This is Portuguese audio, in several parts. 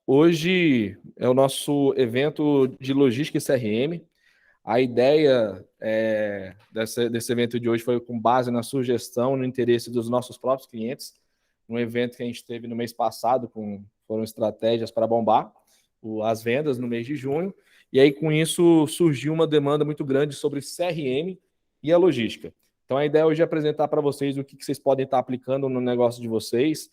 Hoje é o nosso evento de logística e CRM. A ideia desse evento de hoje foi com base na sugestão, no interesse dos nossos próprios clientes. Um evento que a gente teve no mês passado, foram estratégias para bombar as vendas no mês de junho. E aí, com isso, surgiu uma demanda muito grande sobre CRM e a logística. Então, a ideia hoje é apresentar para vocês o que vocês podem estar aplicando no negócio de vocês,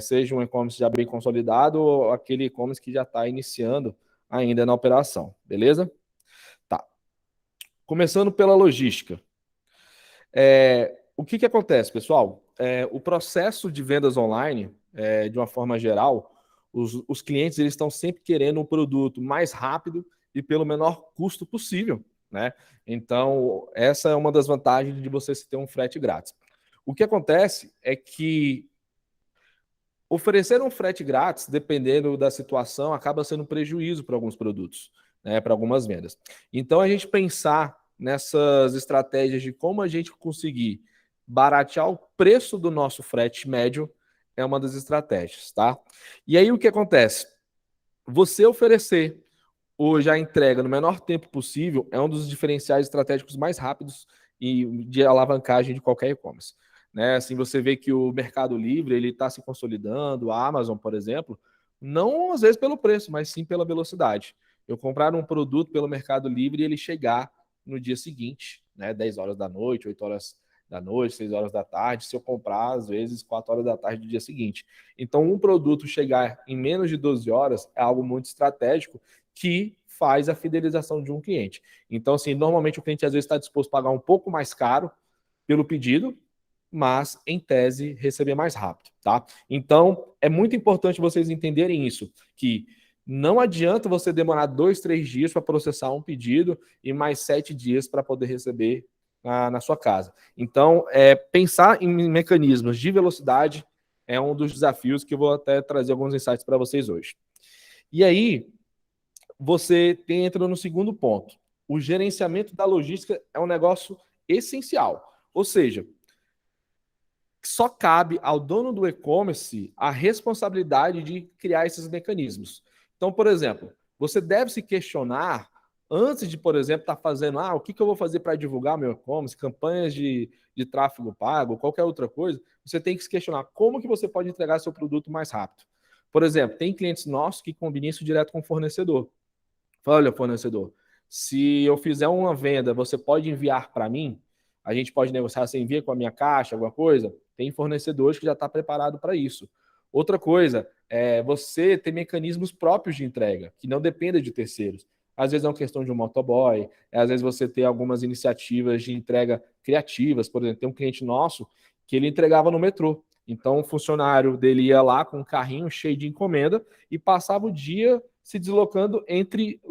seja um e-commerce já bem consolidado ou aquele e-commerce que já está iniciando ainda na operação, beleza? Tá. Começando pela logística. O que acontece, pessoal? O processo de vendas online, de uma forma geral, os clientes eles estão sempre querendo um produto mais rápido e pelo menor custo possível, né? Então, essa é uma das vantagens de você ter um frete grátis. O que acontece é que oferecer um frete grátis, dependendo da situação, acaba sendo um prejuízo para alguns produtos, né, para algumas vendas. Então, a gente pensar nessas estratégias de como a gente conseguir baratear o preço do nosso frete médio é uma das estratégias, tá? E aí o que acontece? Você oferecer hoje a entrega no menor tempo possível é um dos diferenciais estratégicos mais rápidos e de alavancagem de qualquer e-commerce. Né? Assim, você vê que o Mercado Livre ele está se consolidando, a Amazon, por exemplo, não às vezes pelo preço, mas sim pela velocidade. Eu comprar um produto pelo Mercado Livre e ele chegar no dia seguinte, né? 10 horas da noite, 8 horas da noite, 6 horas da tarde, se eu comprar, às vezes, 4 horas da tarde do dia seguinte. Então, um produto chegar em menos de 12 horas é algo muito estratégico que faz a fidelização de um cliente. Então, assim, normalmente o cliente às vezes está disposto a pagar um pouco mais caro pelo pedido, mas em tese receber mais rápido, tá? Então, é muito importante vocês entenderem isso, que não adianta você demorar 2, 3 dias para processar um pedido e mais 7 dias para poder receber na sua casa. Então, pensar em mecanismos de velocidade é um dos desafios que eu vou até trazer alguns insights para vocês hoje. E aí, você entra no segundo ponto. O gerenciamento da logística é um negócio essencial. Ou seja, só cabe ao dono do e-commerce a responsabilidade de criar esses mecanismos. Então, por exemplo, você deve se questionar antes de, por exemplo, estar fazendo, o que eu vou fazer para divulgar meu e-commerce, campanhas de tráfego pago, qualquer outra coisa, você tem que se questionar como que você pode entregar seu produto mais rápido. Por exemplo, tem clientes nossos que combinam isso direto com o fornecedor. Fala, olha, fornecedor, se eu fizer uma venda, você pode enviar para mim? A gente pode negociar, você envia com a minha caixa, alguma coisa? Tem fornecedores que já está preparado para isso. Outra coisa, você ter mecanismos próprios de entrega, que não dependem de terceiros. Às vezes é uma questão de um motoboy, às vezes você tem algumas iniciativas de entrega criativas. Por exemplo, tem um cliente nosso que ele entregava no metrô. Então, o funcionário dele ia lá com um carrinho cheio de encomenda e passava o dia se deslocando entre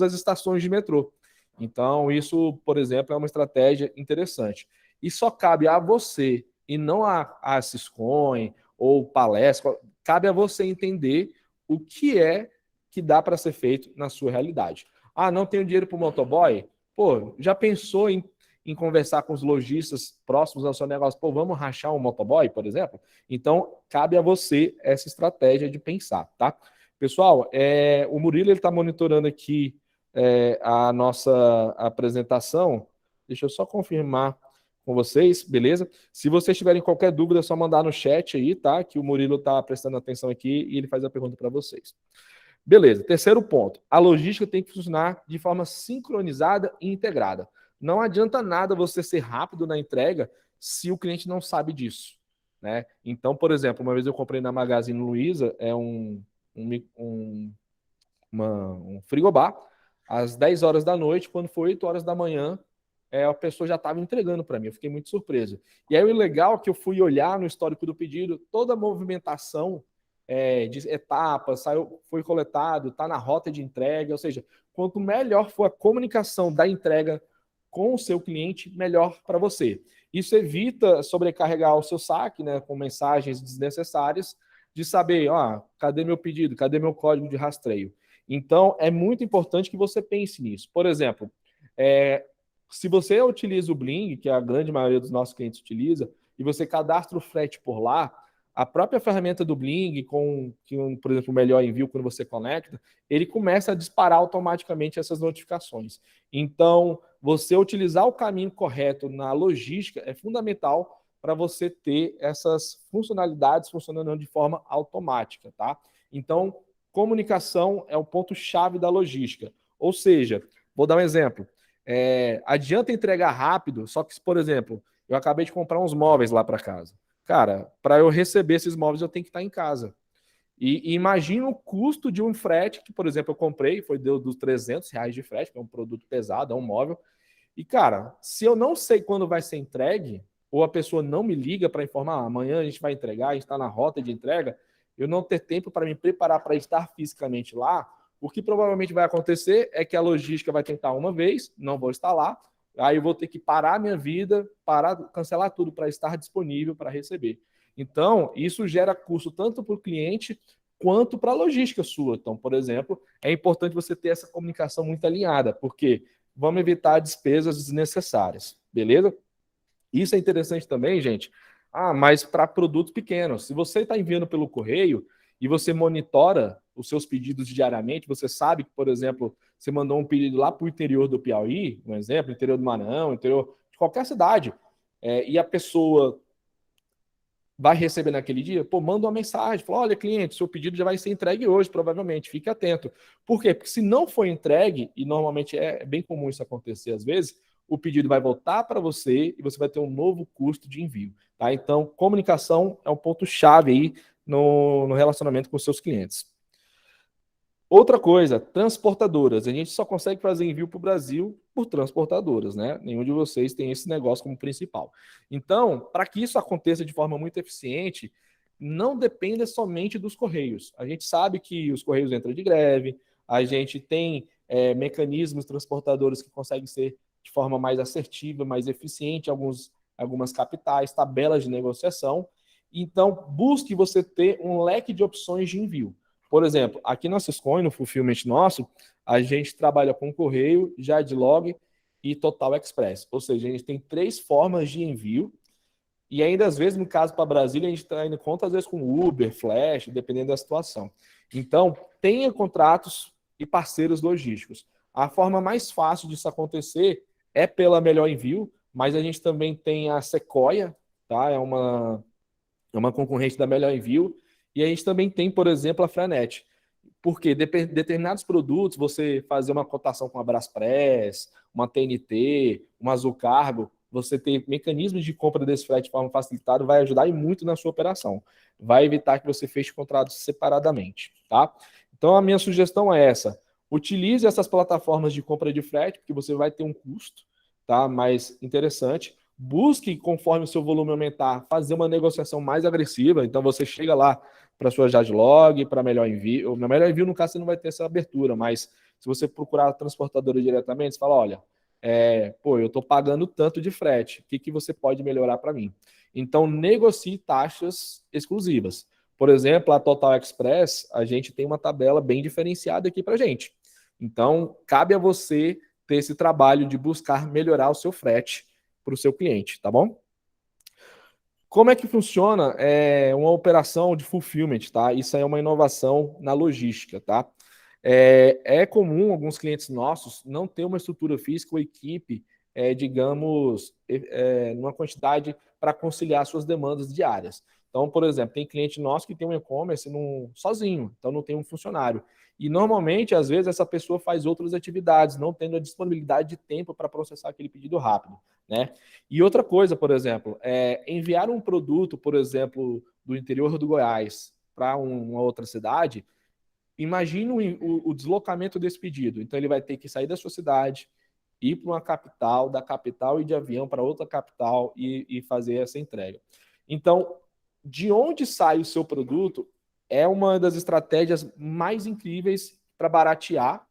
as estações de metrô. Então, isso, por exemplo, é uma estratégia interessante. E só cabe a você, e não a Siscoin ou Palestra, cabe a você entender o que é que dá para ser feito na sua realidade. Não tenho dinheiro para o motoboy? Pô, já pensou em conversar com os lojistas próximos ao seu negócio? Pô, vamos rachar um motoboy, por exemplo? Então, cabe a você essa estratégia de pensar, tá? Pessoal, o Murilo está monitorando aqui a nossa apresentação. Deixa eu só confirmar com vocês, beleza? Se vocês tiverem qualquer dúvida, é só mandar no chat aí, tá? Que o Murilo está prestando atenção aqui e ele faz a pergunta para vocês. Beleza, terceiro ponto. A logística tem que funcionar de forma sincronizada e integrada. Não adianta nada você ser rápido na entrega se o cliente não sabe disso, né? Então, por exemplo, uma vez eu comprei na Magazine Luiza, um frigobar, às 10 horas da noite, quando foi 8 horas da manhã, a pessoa já estava entregando para mim. Eu fiquei muito surpreso. E aí o legal é que eu fui olhar no histórico do pedido, toda a movimentação de etapas, foi coletado, está na rota de entrega, ou seja, quanto melhor for a comunicação da entrega com o seu cliente, melhor para você. Isso evita sobrecarregar o seu saque, né, com mensagens desnecessárias, de saber, cadê meu pedido, cadê meu código de rastreio. Então, é muito importante que você pense nisso. Por exemplo, se você utiliza o Bling, que a grande maioria dos nossos clientes utiliza, e você cadastra o frete por lá, a própria ferramenta do Bling, por exemplo, o melhor envio, quando você conecta, ele começa a disparar automaticamente essas notificações. Então, você utilizar o caminho correto na logística é fundamental para você ter essas funcionalidades funcionando de forma automática, tá? Então, comunicação é o ponto-chave da logística. Ou seja, vou dar um exemplo. Adianta entregar rápido, só que, por exemplo, eu acabei de comprar uns móveis lá para casa. Cara, para eu receber esses móveis, eu tenho que estar em casa. E imagina o custo de um frete, que, por exemplo, eu comprei, deu dos R$ 300 de frete, que é um produto pesado, é um móvel. E, cara, se eu não sei quando vai ser entregue, ou a pessoa não me liga para informar, amanhã a gente vai entregar, a gente está na rota de entrega, eu não ter tempo para me preparar para estar fisicamente lá, o que provavelmente vai acontecer é que a logística vai tentar uma vez, não vou estar lá, aí eu vou ter que parar a minha vida, cancelar tudo para estar disponível para receber. Então, isso gera custo tanto para o cliente quanto para a logística sua. Então, por exemplo, é importante você ter essa comunicação muito alinhada, porque vamos evitar despesas desnecessárias, beleza? Isso é interessante também, gente. Mas para produtos pequenos, se você está enviando pelo correio e você monitora os seus pedidos diariamente, você sabe que, por exemplo, você mandou um pedido lá para o interior do Piauí, um exemplo, interior do Maranhão, interior de qualquer cidade, e a pessoa vai receber naquele dia, manda uma mensagem, fala, olha, cliente, seu pedido já vai ser entregue hoje, provavelmente, fique atento. Por quê? Porque se não for entregue, e normalmente é bem comum isso acontecer às vezes, o pedido vai voltar para você e você vai ter um novo custo de envio, tá? Então, comunicação é um ponto-chave aí no relacionamento com seus clientes. Outra coisa, transportadoras. A gente só consegue fazer envio para o Brasil por transportadoras, né? Nenhum de vocês tem esse negócio como principal. Então, para que isso aconteça de forma muito eficiente, não dependa somente dos Correios. A gente sabe que os Correios entram de greve, a gente tem mecanismos transportadores que conseguem ser de forma mais assertiva, mais eficiente em algumas capitais, tabelas de negociação. Então, busque você ter um leque de opções de envio. Por exemplo, aqui na Syscoin, no Fulfillment nosso, a gente trabalha com Correio, Jadlog e Total Express. Ou seja, a gente tem 3 formas de envio e ainda às vezes, no caso para Brasília, a gente está indo conta às vezes com Uber, Flash, dependendo da situação. Então, tenha contratos e parceiros logísticos. A forma mais fácil disso acontecer é pela Melhor Envio, mas a gente também tem a Sequoia, tá? É uma concorrente da Melhor Envio, e a gente também tem, por exemplo, a Franet. Porque determinados produtos, você fazer uma cotação com a Braspress, uma TNT, uma Azul Cargo, você ter mecanismos de compra desse frete de forma facilitada vai ajudar e muito na sua operação. Vai evitar que você feche contratos separadamente, tá? Então a minha sugestão é essa: utilize essas plataformas de compra de frete, porque você vai ter um custo, tá? Mais interessante. Busque, conforme o seu volume aumentar, fazer uma negociação mais agressiva. Então você chega lá para sua Jadlog, para melhor envio. Na melhor envio, no caso, você não vai ter essa abertura, mas se você procurar a transportadora diretamente, você fala, olha, eu estou pagando tanto de frete, o que você pode melhorar para mim? Então, negocie taxas exclusivas. Por exemplo, a Total Express, a gente tem uma tabela bem diferenciada aqui para gente. Então, cabe a você ter esse trabalho de buscar melhorar o seu frete para o seu cliente, tá bom? Como é que funciona uma operação de fulfillment, tá? Isso é uma inovação na logística, tá? É comum alguns clientes nossos não ter uma estrutura física ou equipe, digamos, numa quantidade para conciliar suas demandas diárias. Então, por exemplo, tem cliente nosso que tem um e-commerce sozinho, então não tem um funcionário. E normalmente, às vezes, essa pessoa faz outras atividades, não tendo a disponibilidade de tempo para processar aquele pedido rápido, né? E outra coisa, por exemplo, enviar um produto, por exemplo, do interior do Goiás para uma outra cidade, imagine o deslocamento desse pedido. Então, ele vai ter que sair da sua cidade, ir para uma capital, da capital ir de avião para outra capital e fazer essa entrega. Então, de onde sai o seu produto é uma das estratégias mais incríveis para baratear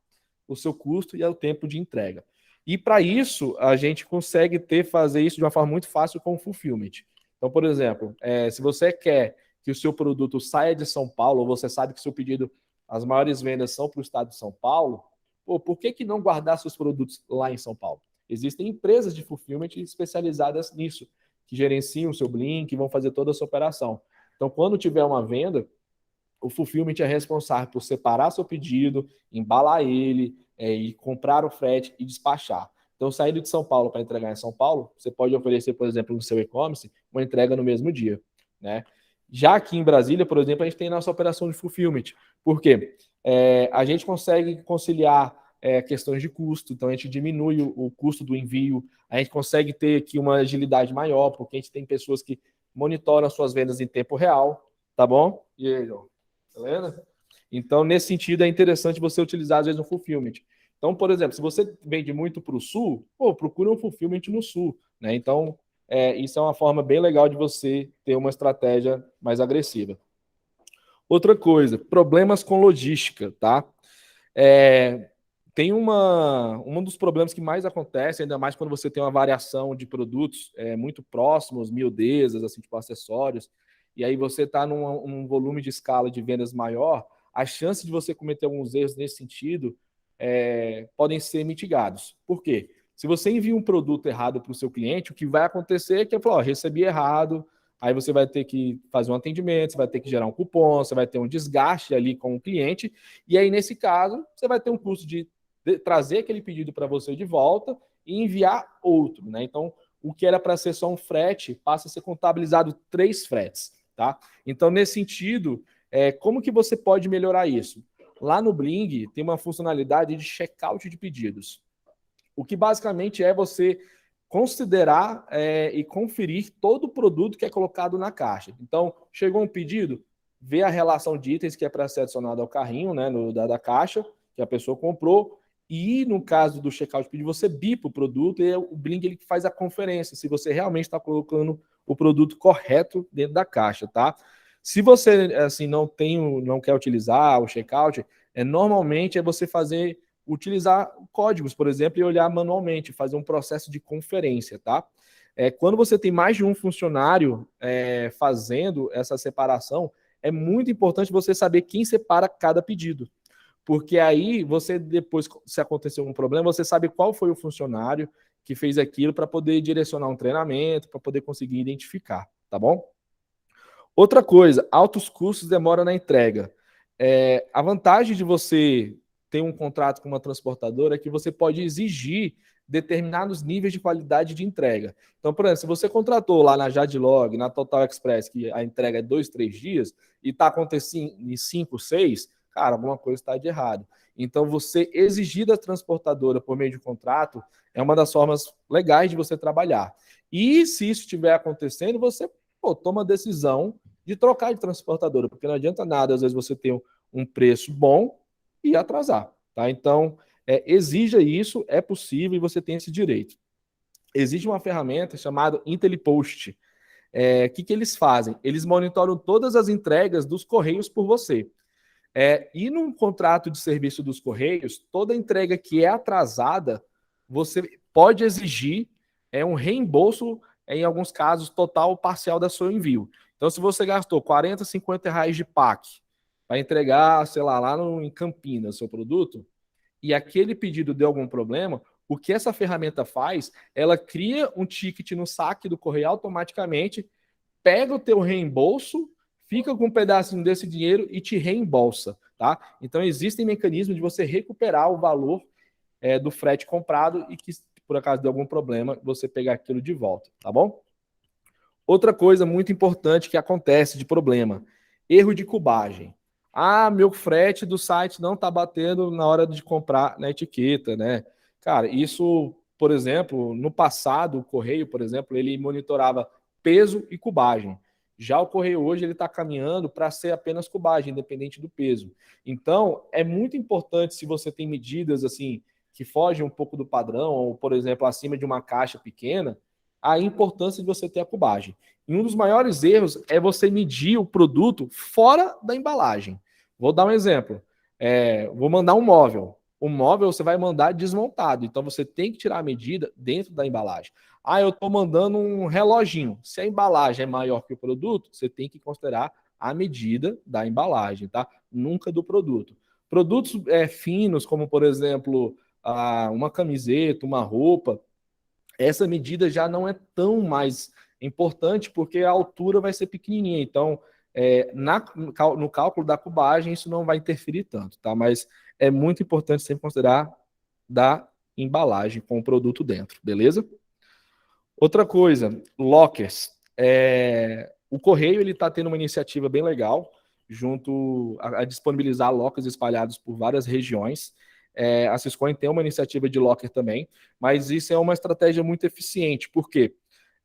o seu custo e o tempo de entrega. E para isso, a gente consegue fazer isso de uma forma muito fácil com o fulfillment. Então, por exemplo, se você quer que o seu produto saia de São Paulo, ou você sabe que o seu pedido, as maiores vendas são para o estado de São Paulo, por que não guardar seus produtos lá em São Paulo? Existem empresas de fulfillment especializadas nisso, que gerenciam o seu Blink, que vão fazer toda essa operação. Então, quando tiver uma venda, o fulfillment é responsável por separar seu pedido, embalar ele, e comprar o frete e despachar. Então, saindo de São Paulo para entregar em São Paulo, você pode oferecer, por exemplo, no seu e-commerce, uma entrega no mesmo dia, né? Já aqui em Brasília, por exemplo, a gente tem nossa operação de fulfillment. Por quê? A gente consegue conciliar questões de custo, então a gente diminui o custo do envio, a gente consegue ter aqui uma agilidade maior, porque a gente tem pessoas que monitoram as suas vendas em tempo real, tá bom? E aí, João? Beleza? Então, nesse sentido, é interessante você utilizar, às vezes, um fulfillment. Então, por exemplo, se você vende muito para o sul, procura um fulfillment no sul, né? Então, isso é uma forma bem legal de você ter uma estratégia mais agressiva. Outra coisa, problemas com logística, tá? Tem um dos problemas que mais acontece, ainda mais quando você tem uma variação de produtos muito próximos, miudezas, assim, tipo acessórios, e aí você está num volume de escala de vendas maior, a chance de você cometer alguns erros nesse sentido podem ser mitigados. Por quê? Se você envia um produto errado para o seu cliente, o que vai acontecer é que ele falou, recebi errado, aí você vai ter que fazer um atendimento, você vai ter que gerar um cupom, você vai ter um desgaste ali com o cliente, e aí, nesse caso, você vai ter um custo de trazer aquele pedido para você de volta e enviar outro, né? Então, o que era para ser só um frete passa a ser contabilizado 3 fretes, tá? Então, nesse sentido, como que você pode melhorar isso? Lá no Bling tem uma funcionalidade de checkout de pedidos, o que basicamente é você considerar e conferir todo o produto que é colocado na caixa. Então, chegou um pedido, vê a relação de itens que é para ser adicionado ao carrinho, né, da caixa, que a pessoa comprou, e no caso do checkout de pedido, você bipa o produto e o Bling ele faz a conferência, se você realmente está colocando o produto correto dentro da caixa, tá? Se você assim não quer utilizar o checkout, normalmente é você utilizar códigos, por exemplo, e olhar manualmente, fazer um processo de conferência, tá? Quando você tem mais de um funcionário fazendo essa separação, é muito importante você saber quem separa cada pedido. Porque aí você, depois, se acontecer algum problema, você sabe qual foi o funcionário que fez aquilo para poder direcionar um treinamento, para poder conseguir identificar, tá bom? Outra coisa, altos custos demora na entrega. A vantagem de você ter um contrato com uma transportadora é que você pode exigir determinados níveis de qualidade de entrega. Então, por exemplo, se você contratou lá na Jadlog, na Total Express, que a entrega é 2, 3 dias, e está acontecendo em 5, 6, cara, alguma coisa está de errado. Então, você exigir da transportadora por meio de contrato é uma das formas legais de você trabalhar. E se isso estiver acontecendo, você toma a decisão de trocar de transportadora, porque não adianta nada, às vezes, você ter um preço bom e atrasar, tá? Então, exija isso, é possível e você tem esse direito. Existe uma ferramenta chamada IntelliPost. Que eles fazem? Eles monitoram todas as entregas dos Correios por você. E num contrato de serviço dos Correios, toda entrega que é atrasada, você pode exigir um reembolso, em alguns casos, total ou parcial do seu envio. Então, se você gastou 40, 50 reais de PAC para entregar, sei lá em Campinas, seu produto, e aquele pedido deu algum problema, o que essa ferramenta faz, ela cria um ticket no saque do correio automaticamente, pega o teu reembolso, fica com um pedacinho desse dinheiro e te reembolsa, tá? Então existem mecanismos de você recuperar o valor do frete comprado e que, por acaso, deu algum problema, você pegar aquilo de volta, tá bom? Outra coisa muito importante que acontece de problema, erro de cubagem. Meu frete do site não está batendo na hora de comprar na etiqueta, né? Cara, isso, por exemplo, no passado, o Correio, por exemplo, ele monitorava peso e cubagem. Já o Correio hoje ele está caminhando para ser apenas cubagem, independente do peso. Então, é muito importante se você tem medidas assim que fogem um pouco do padrão, ou, por exemplo, acima de uma caixa pequena, a importância de você ter a cubagem. E um dos maiores erros é você medir o produto fora da embalagem. Vou dar um exemplo. Vou mandar um móvel. O móvel você vai mandar desmontado. Então você tem que tirar a medida dentro da embalagem. Eu estou mandando um reloginho. Se a embalagem é maior que o produto, você tem que considerar a medida da embalagem, tá? Nunca do produto. Produtos finos, como por exemplo, uma camiseta, uma roupa, essa medida já não é tão mais importante porque a altura vai ser pequenininha. Então, no cálculo da cubagem, isso não vai interferir tanto, tá? Mas é muito importante sempre considerar da embalagem com o produto dentro, beleza? Outra coisa, lockers. O Correio ele está tendo uma iniciativa bem legal junto a disponibilizar lockers espalhados por várias regiões. A Syscoin tem uma iniciativa de locker também, mas isso é uma estratégia muito eficiente, porque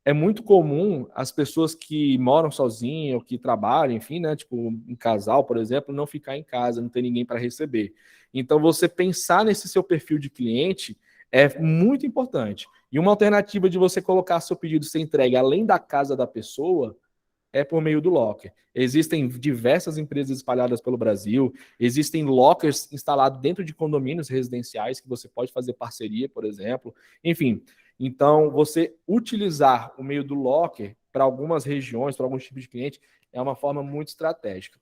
é muito comum as pessoas que moram sozinhas ou que trabalham, enfim, né, tipo um casal, por exemplo, não ficar em casa, não ter ninguém para receber. Então, você pensar nesse seu perfil de cliente é muito importante. E uma alternativa de você colocar seu pedido ser entregue além da casa da pessoa é por meio do locker. Existem diversas empresas espalhadas pelo Brasil, existem lockers instalados dentro de condomínios residenciais que você pode fazer parceria, por exemplo. Enfim, então você utilizar o meio do locker para algumas regiões, para alguns tipos de cliente, é uma forma muito estratégica.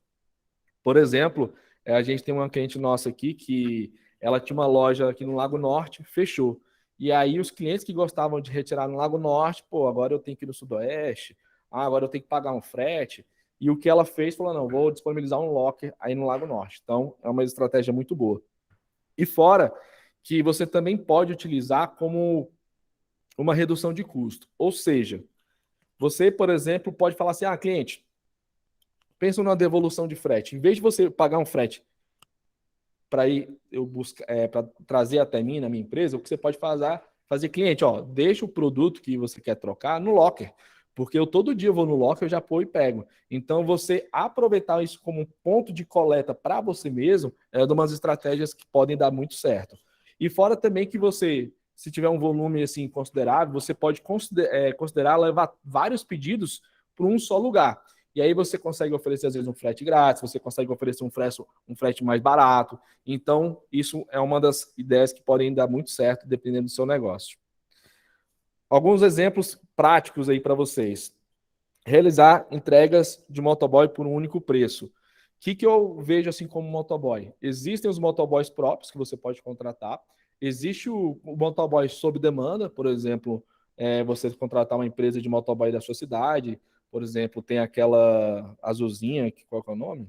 Por exemplo, a gente tem uma cliente nossa aqui que ela tinha uma loja aqui no Lago Norte, fechou. E aí os clientes que gostavam de retirar no Lago Norte, pô, agora eu tenho que ir no Sudoeste, agora eu tenho que pagar um frete. E o que ela fez, falou, não, vou disponibilizar um locker aí no Lago Norte. Então, é uma estratégia muito boa. E fora que você também pode utilizar como uma redução de custo. Ou seja, você, por exemplo, pode falar assim, cliente, pensa numa devolução de frete. Em vez de você pagar um frete para ir eu buscar para trazer até mim na minha empresa, o que você pode fazer cliente, deixa o produto que você quer trocar no locker, porque eu todo dia vou no locker, eu já pôr e pego. Então você aproveitar isso como um ponto de coleta para você mesmo é uma das estratégias que podem dar muito certo. E fora também que você, se tiver um volume assim considerável, você pode considerar levar vários pedidos para um só lugar. E aí você consegue oferecer, às vezes, um frete grátis, você consegue oferecer um frete mais barato. Então, isso é uma das ideias que podem dar muito certo, dependendo do seu negócio. Alguns exemplos práticos aí para vocês. Realizar entregas de motoboy por um único preço. O que eu vejo assim como motoboy? Existem os motoboys próprios que você pode contratar. Existe o motoboy sob demanda, por exemplo, você contratar uma empresa de motoboy da sua cidade. Por exemplo, tem aquela azulzinha, qual que é o nome?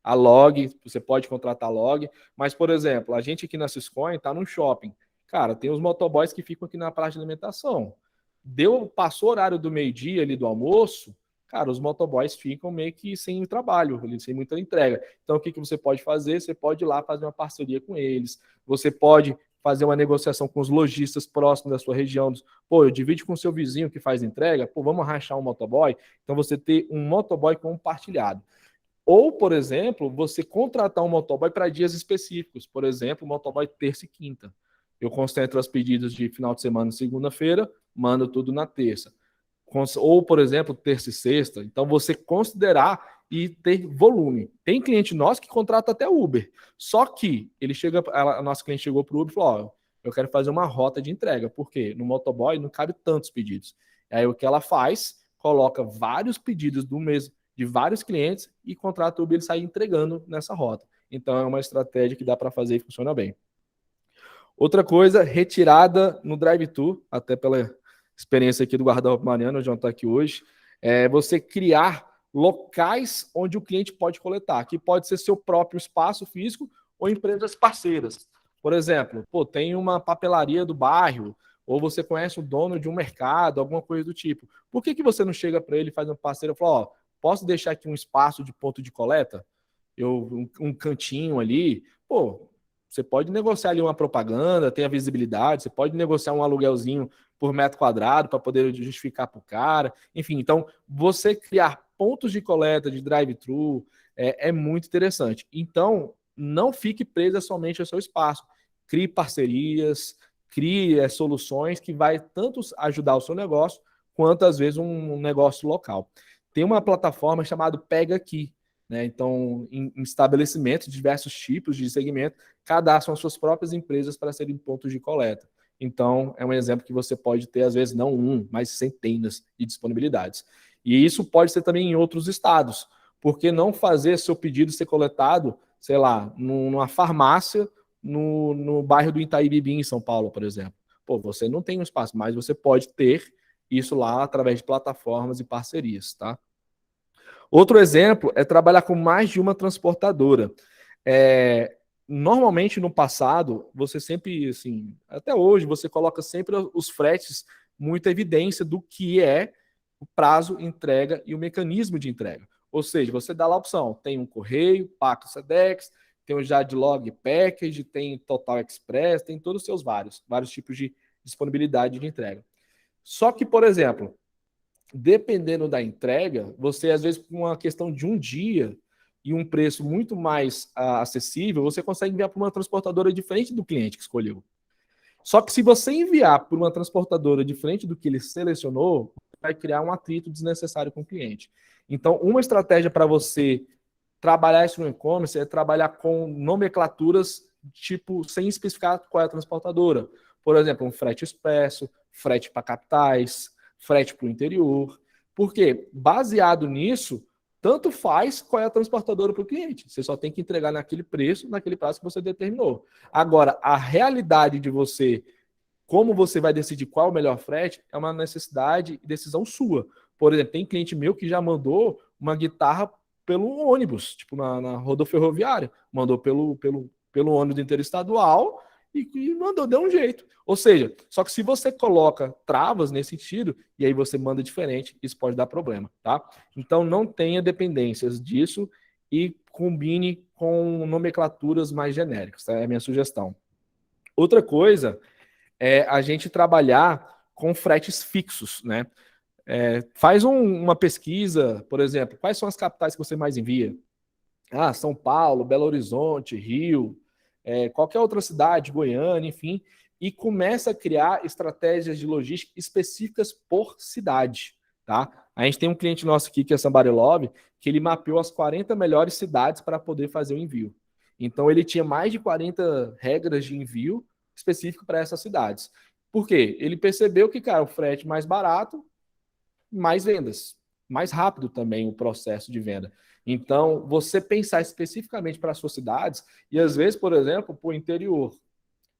A Log, você pode contratar a Log, mas, por exemplo, a gente aqui na Syscoin está num shopping. Cara, tem os motoboys que ficam aqui na praça de alimentação. Passou o horário do meio-dia ali do almoço, cara, os motoboys ficam meio que sem trabalho, sem muita entrega. Então, o que você pode fazer? Você pode ir lá fazer uma parceria com eles, você pode fazer uma negociação com os lojistas próximos da sua região. Pô, eu divido com o seu vizinho que faz entrega, pô, vamos rachar um motoboy? Então, você ter um motoboy compartilhado. Ou, por exemplo, você contratar um motoboy para dias específicos. Por exemplo, motoboy terça e quinta. Eu concentro os pedidos de final de semana e segunda-feira, mando tudo na terça. Ou, por exemplo, terça e sexta. Então, você considerar e ter volume. Tem cliente nosso que contrata até Uber. Só que a nossa cliente chegou para o Uber e falou: eu quero fazer uma rota de entrega. Por quê? No motoboy não cabe tantos pedidos. Aí o que ela faz? Coloca vários pedidos do mês de vários clientes e contrata o Uber, ele sai entregando nessa rota. Então é uma estratégia que dá para fazer e funciona bem. Outra coisa, retirada no drive-thru, até pela experiência aqui do guarda-roupa Mariano, onde eu estou aqui hoje, é você criar locais onde o cliente pode coletar, que pode ser seu próprio espaço físico ou empresas parceiras. Por exemplo, tem uma papelaria do bairro, ou você conhece o dono de um mercado, alguma coisa do tipo. Por que você não chega para ele e faz uma parceira e fala, posso deixar aqui um espaço de ponto de coleta? Um cantinho ali? Você pode negociar ali uma propaganda, tem a visibilidade, você pode negociar um aluguelzinho por metro quadrado para poder justificar para o cara. Enfim, então, você criar pontos de coleta, de drive-thru, é muito interessante. Então, não fique presa somente ao seu espaço. Crie parcerias, crie soluções que vai tanto ajudar o seu negócio, quanto, às vezes, um negócio local. Tem uma plataforma chamada Pega Aqui, né? Então, em estabelecimentos de diversos tipos de segmento, cadastram as suas próprias empresas para serem pontos de coleta. Então, é um exemplo que você pode ter, às vezes, não mas centenas de disponibilidades. E isso pode ser também em outros estados. Por que não fazer seu pedido ser coletado, sei lá, numa farmácia no bairro do Itaí em São Paulo, por exemplo? Você não tem um espaço, mas você pode ter isso lá através de plataformas e parcerias, tá? Outro exemplo é trabalhar com mais de uma transportadora. Normalmente no passado, você sempre, assim, até hoje, você coloca sempre os fretes muita evidência do que é o prazo, entrega e o mecanismo de entrega. Ou seja, você dá lá a opção, tem um correio, Pacto Sedex, tem o Jadlog Package, tem Total Express, tem todos os seus vários tipos de disponibilidade de entrega. Só que, por exemplo, dependendo da entrega, você às vezes com uma questão de um dia e um preço muito mais acessível, você consegue enviar para uma transportadora diferente do cliente que escolheu. Só que se você enviar por uma transportadora diferente do que ele selecionou, vai criar um atrito desnecessário com o cliente. Então, uma estratégia para você trabalhar isso no e-commerce é trabalhar com nomenclaturas tipo sem especificar qual é a transportadora. Por exemplo, um frete expresso, frete para capitais, frete para o interior. Porque, baseado nisso, tanto faz qual é a transportadora para o cliente. Você só tem que entregar naquele preço, naquele prazo que você determinou. Agora, a realidade de você, como você vai decidir qual é o melhor frete, é uma necessidade e decisão sua. Por exemplo, tem cliente meu que já mandou uma guitarra pelo ônibus, tipo na rodoferroviária. Mandou pelo ônibus interestadual e mandou, deu um jeito. Ou seja, só que se você coloca travas nesse sentido, e aí você manda diferente, isso pode dar problema, tá? Então não tenha dependências disso e combine com nomenclaturas mais genéricas, tá? É a minha sugestão. Outra coisa é a gente trabalhar com fretes fixos, né? Faz uma pesquisa, por exemplo, quais são as capitais que você mais envia? Ah, São Paulo, Belo Horizonte, Rio, qualquer outra cidade, Goiânia, enfim, e começa a criar estratégias de logística específicas por cidade, tá? A gente tem um cliente nosso aqui, que é Somebody Love, que ele mapeou as 40 melhores cidades para poder fazer o envio. Então, ele tinha mais de 40 regras de envio específico para essas cidades. Por quê? Ele percebeu que, cara, o frete mais barato, mais vendas, mais rápido também o processo de venda. Então, você pensar especificamente para as suas cidades, e às vezes, por exemplo, para o interior.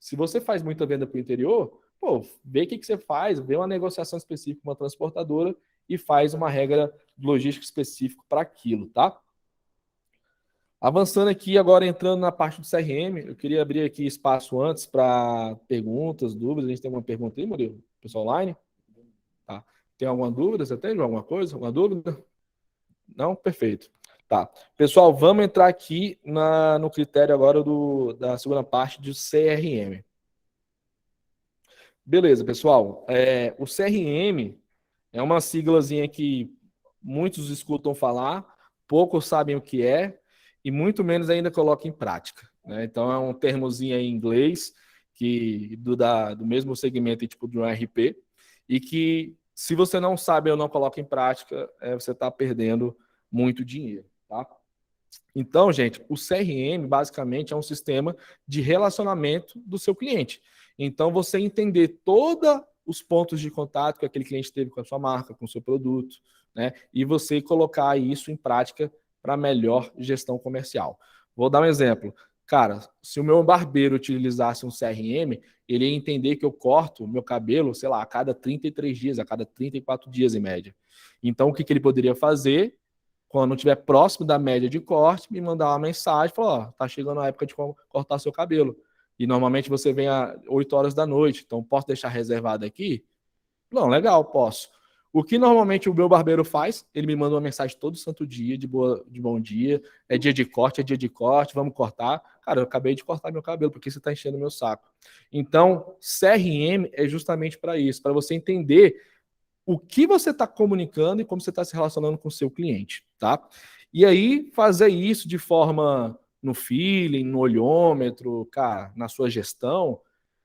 Se você faz muita venda para o interior, pô, vê o que você faz, vê uma negociação específica com uma transportadora e faz uma regra logística específica para aquilo, tá? Avançando aqui, agora entrando na parte do CRM, eu queria abrir aqui espaço antes para perguntas, dúvidas. A gente tem alguma pergunta aí, Murilo? Pessoal online? Tá. Tem alguma dúvida? Você tem alguma coisa? Alguma dúvida? Não? Perfeito. Tá. Pessoal, vamos entrar aqui no critério agora da segunda parte do CRM. Beleza, pessoal. O CRM é uma siglazinha que muitos escutam falar, poucos sabem o que é e muito menos ainda colocam em prática, né? Então é um termozinho em inglês que do mesmo segmento tipo de um RP e que se você não sabe ou não coloca em prática, você está perdendo muito dinheiro, tá? Então, gente, o CRM basicamente é um sistema de relacionamento do seu cliente. Então, você entender todos os pontos de contato que aquele cliente teve com a sua marca, com o seu produto, né? E você colocar isso em prática para melhor gestão comercial. Vou dar um exemplo. Cara, se o meu barbeiro utilizasse um CRM, ele ia entender que eu corto meu cabelo, sei lá, a cada 33 dias, a cada 34 dias em média. Então, o que ele poderia fazer? Quando estiver próximo da média de corte, me mandar uma mensagem, falar, ó, tá chegando a época de cortar seu cabelo. E normalmente você vem às 8 horas da noite, então posso deixar reservado aqui? Não, legal, posso. O que normalmente o meu barbeiro faz? Ele me manda uma mensagem todo santo dia, de bom dia, é dia de corte, vamos cortar. Cara, eu acabei de cortar meu cabelo, porque você está enchendo meu saco. Então, CRM é justamente para isso, para você entender o que você está comunicando e como você está se relacionando com o seu cliente, tá? E aí, fazer isso de forma no feeling, no olhômetro, cara, na sua gestão,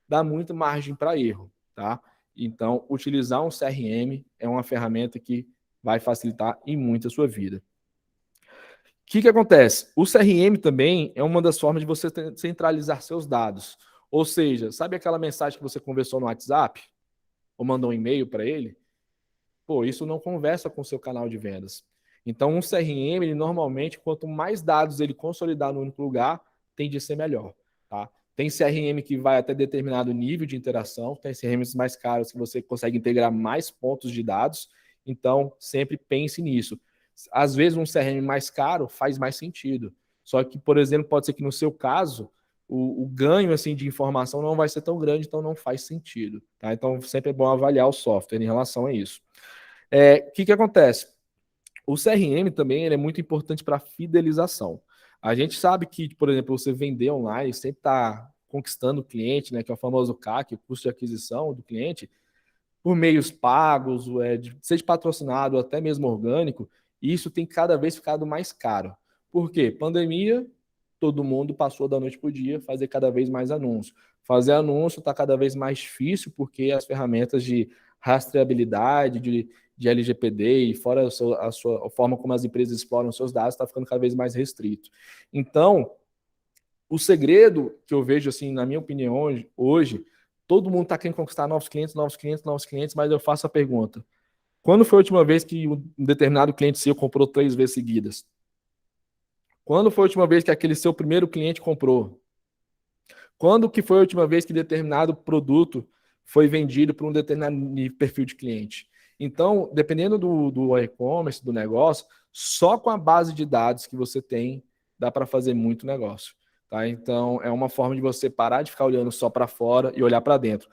dá muita margem para erro, tá? Então, utilizar um CRM é uma ferramenta que vai facilitar em muito a sua vida. O que acontece? O CRM também é uma das formas de você centralizar seus dados. Ou seja, sabe aquela mensagem que você conversou no WhatsApp? Ou mandou um e-mail para ele? Pô, isso não conversa com o seu canal de vendas. Então, um CRM, ele normalmente, quanto mais dados ele consolidar no único lugar, tende a ser melhor, tá? Tem CRM que vai até determinado nível de interação, tem CRMs mais caros que você consegue integrar mais pontos de dados, então sempre pense nisso. Às vezes um CRM mais caro faz mais sentido. Só que, por exemplo, pode ser que no seu caso o ganho assim de informação não vai ser tão grande, então não faz sentido. Tá? Então sempre é bom avaliar o software em relação a isso. O que acontece? O CRM também ele é muito importante para fidelização. A gente sabe que, por exemplo, você vender online sempre está conquistando o cliente, né, que é o famoso CAC, o custo de aquisição do cliente, por meios pagos, seja patrocinado, até mesmo orgânico, e isso tem cada vez ficado mais caro. Por quê? Pandemia, todo mundo passou da noite para o dia fazer cada vez mais anúncio. Fazer anúncio está cada vez mais difícil porque as ferramentas de rastreabilidade, de LGPD e fora a forma como as empresas exploram seus dados está ficando cada vez mais restrito. Então, o segredo que eu vejo, assim, na minha opinião, hoje todo mundo está querendo conquistar novos clientes, novos clientes, novos clientes, mas eu faço a pergunta: quando foi a última vez que um determinado cliente seu comprou 3 vezes seguidas? Quando foi a última vez que aquele seu primeiro cliente comprou? Quando que foi a última vez que determinado produto foi vendido para um determinado perfil de cliente? Então, dependendo do e-commerce, do negócio, só com a base de dados que você tem, dá para fazer muito negócio. Tá? Então, é uma forma de você parar de ficar olhando só para fora e olhar para dentro.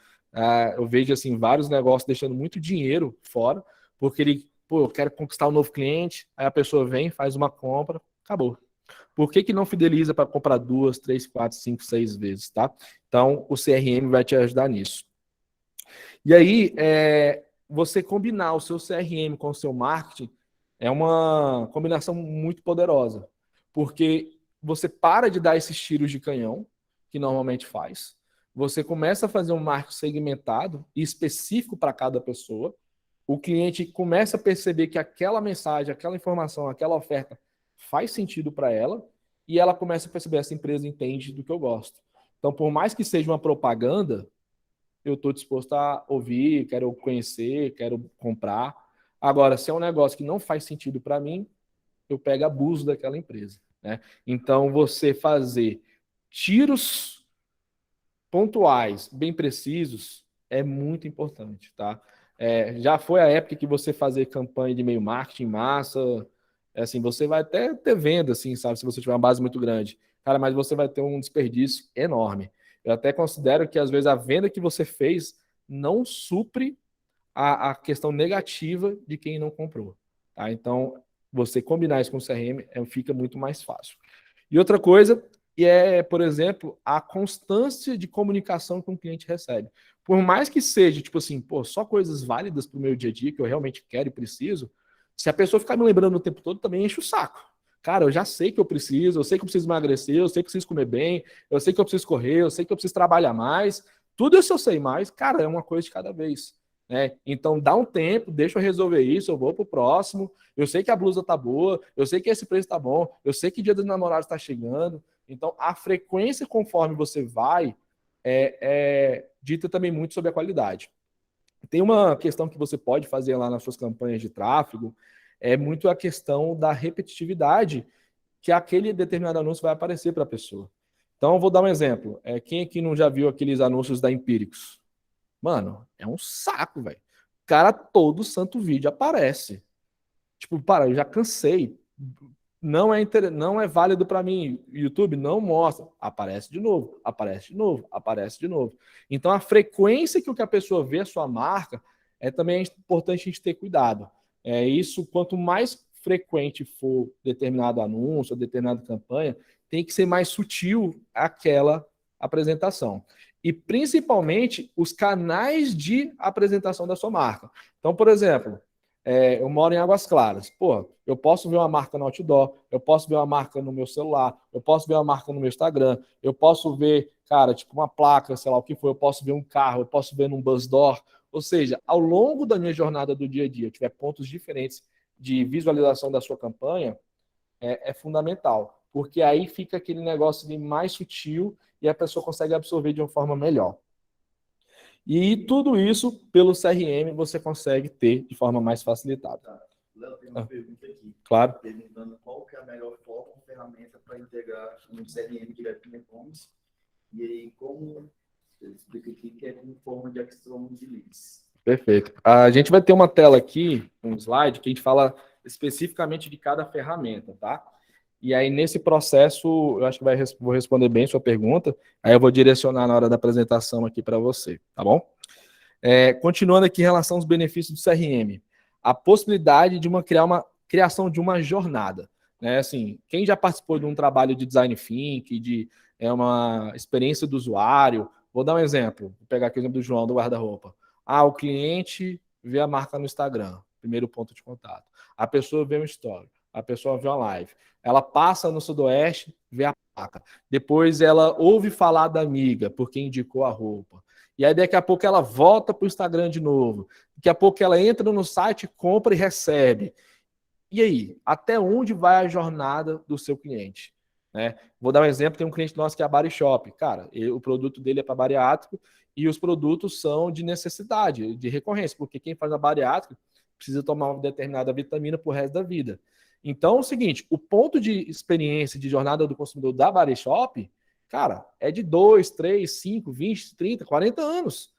Eu vejo assim vários negócios deixando muito dinheiro fora, porque eu quero conquistar um novo cliente, aí a pessoa vem, faz uma compra, acabou. Por que não fideliza para comprar 2, 3, 4, 5, 6 vezes, tá? Então, o CRM vai te ajudar nisso. E aí, você combinar o seu CRM com o seu marketing é uma combinação muito poderosa, porque você para de dar esses tiros de canhão, que normalmente faz, você começa a fazer um marketing segmentado e específico para cada pessoa, o cliente começa a perceber que aquela mensagem, aquela informação, aquela oferta faz sentido para ela e ela começa a perceber essa empresa entende do que eu gosto. Então, por mais que seja uma propaganda, eu estou disposto a ouvir, quero conhecer, quero comprar. Agora, se é um negócio que não faz sentido para mim, eu pego abuso daquela empresa. Né? Então, você fazer tiros pontuais, bem precisos, é muito importante, tá? Já foi a época que você fazer campanha de e-mail marketing em massa, assim, você vai até ter venda, assim, sabe, se você tiver uma base muito grande. Cara, mas você vai ter um desperdício enorme. Eu até considero que, às vezes, a venda que você fez não supre a questão negativa de quem não comprou, tá? Então, você combinar isso com o CRM fica muito mais fácil. E outra coisa por exemplo, a constância de comunicação que um cliente recebe. Por mais que seja, tipo assim, pô, só coisas válidas para o meu dia a dia que eu realmente quero e preciso, se a pessoa ficar me lembrando o tempo todo, também enche o saco. Cara, eu já sei que eu preciso, eu sei que eu preciso emagrecer, eu sei que eu preciso comer bem, eu sei que eu preciso correr, eu sei que eu preciso trabalhar mais. Tudo isso eu sei mais, cara, é uma coisa de cada vez. Né? Então dá um tempo, deixa eu resolver isso, eu vou pro próximo. Eu sei que a blusa tá boa, eu sei que esse preço tá bom, eu sei que o dia dos namorados está chegando. Então, a frequência conforme você vai dita também muito sobre a qualidade. Tem uma questão que você pode fazer lá nas suas campanhas de tráfego, é muito a questão da repetitividade que aquele determinado anúncio vai aparecer para a pessoa. Então, eu vou dar um exemplo. Quem aqui não já viu aqueles anúncios da Empíricos? Mano, é um saco, velho. Cara, todo santo vídeo aparece. Tipo, eu já cansei. Não é válido para mim. YouTube não mostra. Aparece de novo, aparece de novo, aparece de novo. Então, a frequência que a pessoa vê a sua marca também importante a gente ter cuidado. Isso, quanto mais frequente for determinado anúncio, determinada campanha, tem que ser mais sutil aquela apresentação. E principalmente os canais de apresentação da sua marca. Então, por exemplo, eu moro em Águas Claras. Pô, eu posso ver uma marca no outdoor, eu posso ver uma marca no meu celular, eu posso ver uma marca no meu Instagram, eu posso ver, cara, tipo uma placa, sei lá o que for, eu posso ver um carro, eu posso ver num bus door. Ou seja, ao longo da minha jornada do dia a dia, tiver pontos diferentes de visualização da sua campanha, é fundamental. Porque aí fica aquele negócio de mais sutil e a pessoa consegue absorver de uma forma melhor. E tudo isso, pelo CRM, você consegue ter de forma mais facilitada. Tá. Léo, tem uma pergunta aqui. Claro. Perguntando qual que é a melhor forma ou ferramenta para integrar um CRM direto no e-commerce. E aí, como ele explica aqui que é como forma de aquisição de leads. Perfeito. A gente vai ter uma tela aqui, um slide, que a gente fala especificamente de cada ferramenta, tá? E aí, nesse processo, eu acho que vou responder bem sua pergunta, aí eu vou direcionar na hora da apresentação aqui para você, tá bom? Continuando aqui em relação aos benefícios do CRM, a possibilidade de criar uma criação de uma jornada, né? Assim, quem já participou de um trabalho de design thinking, uma experiência do usuário, vou dar um exemplo, vou pegar aqui o exemplo do João do guarda-roupa. O cliente vê a marca no Instagram, primeiro ponto de contato. A pessoa vê um story, a pessoa vê uma live. Ela passa no Sudoeste, vê a placa. Depois ela ouve falar da amiga, porque indicou a roupa. E aí daqui a pouco ela volta para o Instagram de novo. Daqui a pouco ela entra no site, compra e recebe. E aí, até onde vai a jornada do seu cliente? Né? Vou dar um exemplo, tem um cliente nosso que é a Body Shop. Cara, o produto dele é para bariátrico e os produtos são de necessidade, de recorrência, porque quem faz a bariátrica precisa tomar uma determinada vitamina pro resto da vida. Então, é o seguinte, o ponto de experiência de jornada do consumidor da Body Shop, cara, é de 2, 3, 5, 20, 30, 40 anos.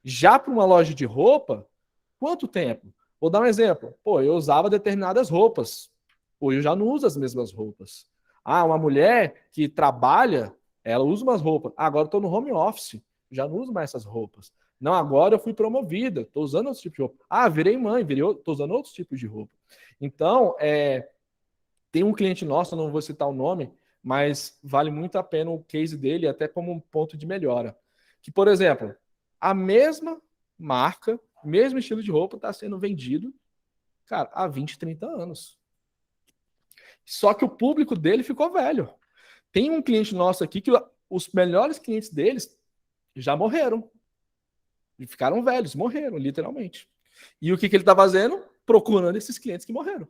Já para uma loja de roupa, quanto tempo? Vou dar um exemplo. Pô, eu usava determinadas roupas. Hoje eu já não uso as mesmas roupas. Uma mulher que trabalha, ela usa umas roupas. Agora eu estou no home office, já não uso mais essas roupas. Não, agora eu fui promovida, estou usando outros tipos de roupa. Virei mãe, estou usando outros tipos de roupa. Então, tem um cliente nosso, não vou citar o nome, mas vale muito a pena o case dele, até como um ponto de melhora. Que, por exemplo, a mesma marca, mesmo estilo de roupa, está sendo vendido, cara, há 20, 30 anos. Só que o público dele ficou velho. Tem um cliente nosso aqui que os melhores clientes deles já morreram. E ficaram velhos, morreram, literalmente. E o que ele está fazendo? Procurando esses clientes que morreram.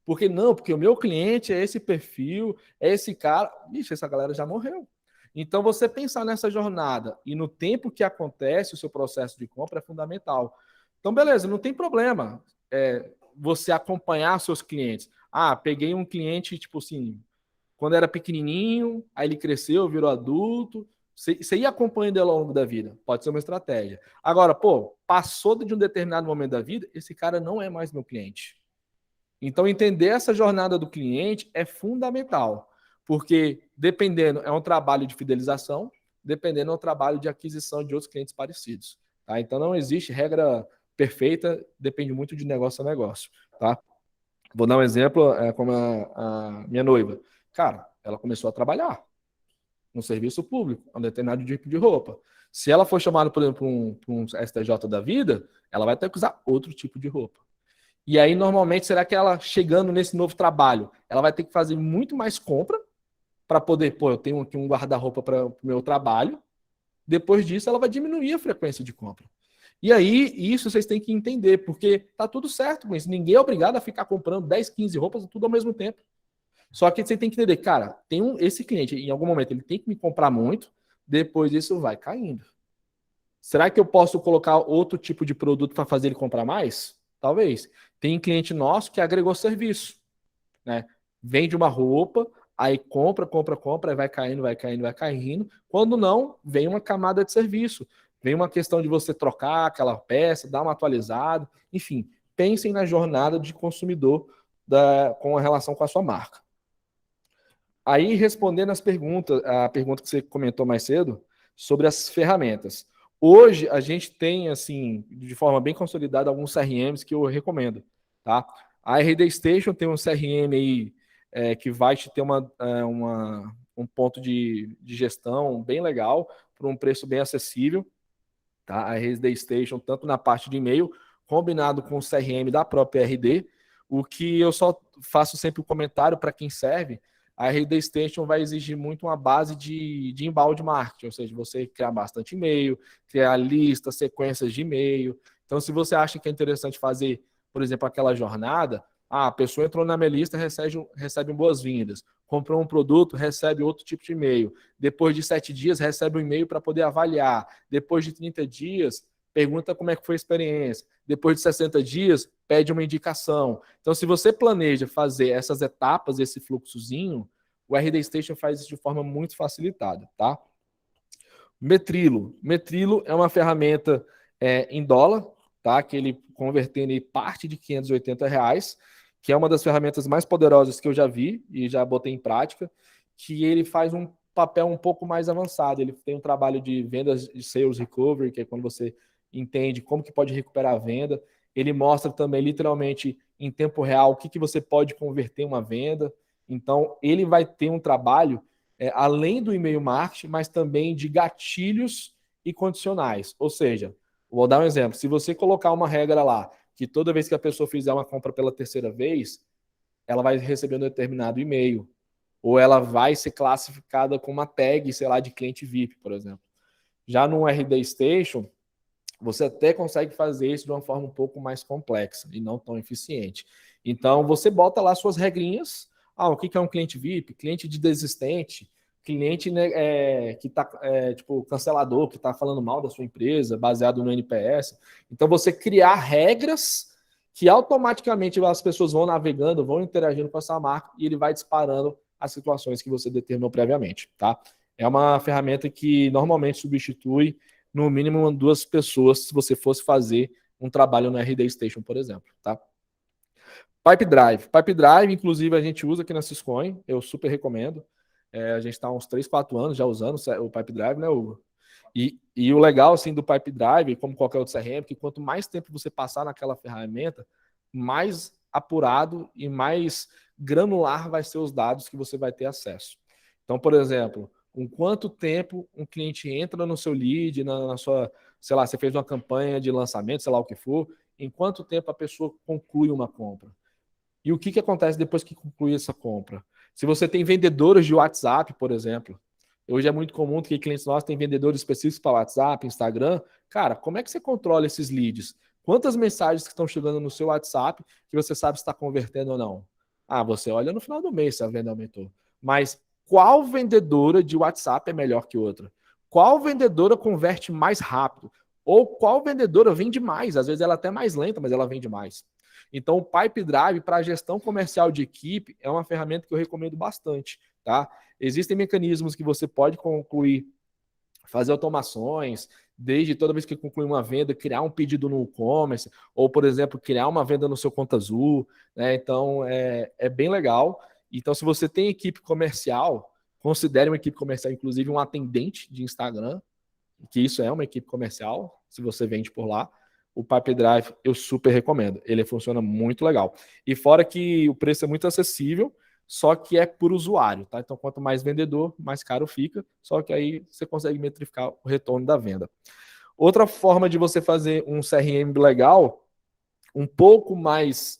Porque não, porque o meu cliente é esse perfil, é esse cara. Bicho, essa galera já morreu. Então, você pensar nessa jornada e no tempo que acontece o seu processo de compra é fundamental. Então, beleza, não tem problema você acompanhar seus clientes. Peguei um cliente, tipo assim, quando era pequenininho, aí ele cresceu, virou adulto. Você ia acompanhando ele ao longo da vida. Pode ser uma estratégia. Agora, passou de um determinado momento da vida, esse cara não é mais meu cliente. Então, entender essa jornada do cliente é fundamental, porque dependendo, é um trabalho de fidelização, dependendo, é um trabalho de aquisição de outros clientes parecidos. Tá? Então, não existe regra perfeita, depende muito de negócio a negócio. Tá? Vou dar um exemplo, como a minha noiva. Cara, ela começou a trabalhar no serviço público, um determinado tipo de roupa. Se ela for chamada, por exemplo, para um STJ da vida, ela vai ter que usar outro tipo de roupa. E aí, normalmente, será que ela, chegando nesse novo trabalho, ela vai ter que fazer muito mais compra para poder, eu tenho aqui um guarda-roupa para o meu trabalho. Depois disso, ela vai diminuir a frequência de compra. E aí, isso vocês têm que entender, porque tá tudo certo com isso. Ninguém é obrigado a ficar comprando 10, 15 roupas tudo ao mesmo tempo. Só que você tem que entender, cara, esse cliente, em algum momento, ele tem que me comprar muito, depois isso vai caindo. Será que eu posso colocar outro tipo de produto para fazer ele comprar mais? Talvez. Tem cliente nosso que agregou serviço, né? Vende uma roupa, aí compra, aí vai caindo, vai caindo, vai caindo. Quando não, vem uma camada de serviço. Vem uma questão de você trocar aquela peça, dar uma atualizada. Enfim, pensem na jornada de consumidor com a relação com a sua marca. Aí, respondendo a pergunta que você comentou mais cedo, sobre as ferramentas. Hoje, a gente tem, assim, de forma bem consolidada, alguns CRMs que eu recomendo, tá? A RD Station tem um CRM aí que vai te ter um ponto de gestão bem legal, por um preço bem acessível, tá? A RD Station, tanto na parte de e-mail, combinado com o CRM da própria RD, o que eu só faço sempre o comentário para quem serve. A RD Station vai exigir muito uma base de inbound marketing, ou seja, você criar bastante e-mail, criar listas, sequências de e-mail. Então, se você acha que é interessante fazer, por exemplo, aquela jornada, a pessoa entrou na minha lista, recebe boas-vindas. Comprou um produto, recebe outro tipo de e-mail. Depois de 7 dias, recebe um e-mail para poder avaliar. Depois de 30 dias, pergunta como é que foi a experiência. Depois de 60 dias, pede uma indicação. Então, se você planeja fazer essas etapas, esse fluxozinho, o RD Station faz isso de forma muito facilitada, tá? Metrilo. Metrilo é uma ferramenta em dólar, tá? Que ele convertendo em parte de R$580, que é uma das ferramentas mais poderosas que eu já vi e já botei em prática, que ele faz um papel um pouco mais avançado. Ele tem um trabalho de vendas de sales recovery, que é quando você entende como que pode recuperar a venda. Ele mostra também, literalmente, em tempo real, o que, que você pode converter em uma venda. Então, ele vai ter um trabalho, além do e-mail marketing, mas também de gatilhos e condicionais. Ou seja, vou dar um exemplo. Se você colocar uma regra lá, que toda vez que a pessoa fizer uma compra pela terceira vez, ela vai receber um determinado e-mail. Ou ela vai ser classificada com uma tag, sei lá, de cliente VIP, por exemplo. Já no RD Station, você até consegue fazer isso de uma forma um pouco mais complexa e não tão eficiente. Então, você bota lá suas regrinhas. O que é um cliente VIP? Cliente de desistente, cliente, né, que está tipo cancelador, que está falando mal da sua empresa, baseado no NPS. Então, você criar regras que automaticamente as pessoas vão navegando, vão interagindo com essa marca e ele vai disparando as situações que você determinou previamente, tá? É uma ferramenta que normalmente substitui no mínimo 2 pessoas se você fosse fazer um trabalho no RD Station, por exemplo, tá? Pipe Drive. Pipe Drive, inclusive, a gente usa aqui na Syscoin, eu super recomendo. A gente está há uns 3, 4 anos já usando o Pipe Drive, né, Hugo? E o legal, assim, do Pipe Drive, como qualquer outro CRM, é que quanto mais tempo você passar naquela ferramenta, mais apurado e mais granular vai ser os dados que você vai ter acesso. Então, por exemplo, com quanto tempo um cliente entra no seu lead, na sua, sei lá, você fez uma campanha de lançamento, sei lá o que for, em quanto tempo a pessoa conclui uma compra. E o que acontece depois que conclui essa compra? Se você tem vendedores de WhatsApp, por exemplo, hoje é muito comum que clientes nossos têm vendedores específicos para WhatsApp, Instagram. Cara, como é que você controla esses leads? Quantas mensagens que estão chegando no seu WhatsApp que você sabe se está convertendo ou não? Você olha no final do mês se a venda aumentou. Mas qual vendedora de WhatsApp é melhor que outra? Qual vendedora converte mais rápido? Ou qual vendedora vende mais? Às vezes ela é até mais lenta, mas ela vende mais. Então, o Pipe Drive para a gestão comercial de equipe é uma ferramenta que eu recomendo bastante, tá? Existem mecanismos que você pode concluir, fazer automações, desde toda vez que concluir uma venda, criar um pedido no e-commerce, ou, por exemplo, criar uma venda no seu Conta Azul, né? Então, é bem legal. Então, se você tem equipe comercial, considere uma equipe comercial, inclusive um atendente de Instagram, que isso é uma equipe comercial, se você vende por lá. O Pipe Drive eu super recomendo. Ele funciona muito legal. E fora que o preço é muito acessível, só que é por usuário, tá? Então, quanto mais vendedor, mais caro fica, só que aí você consegue metrificar o retorno da venda. Outra forma de você fazer um CRM legal, um pouco mais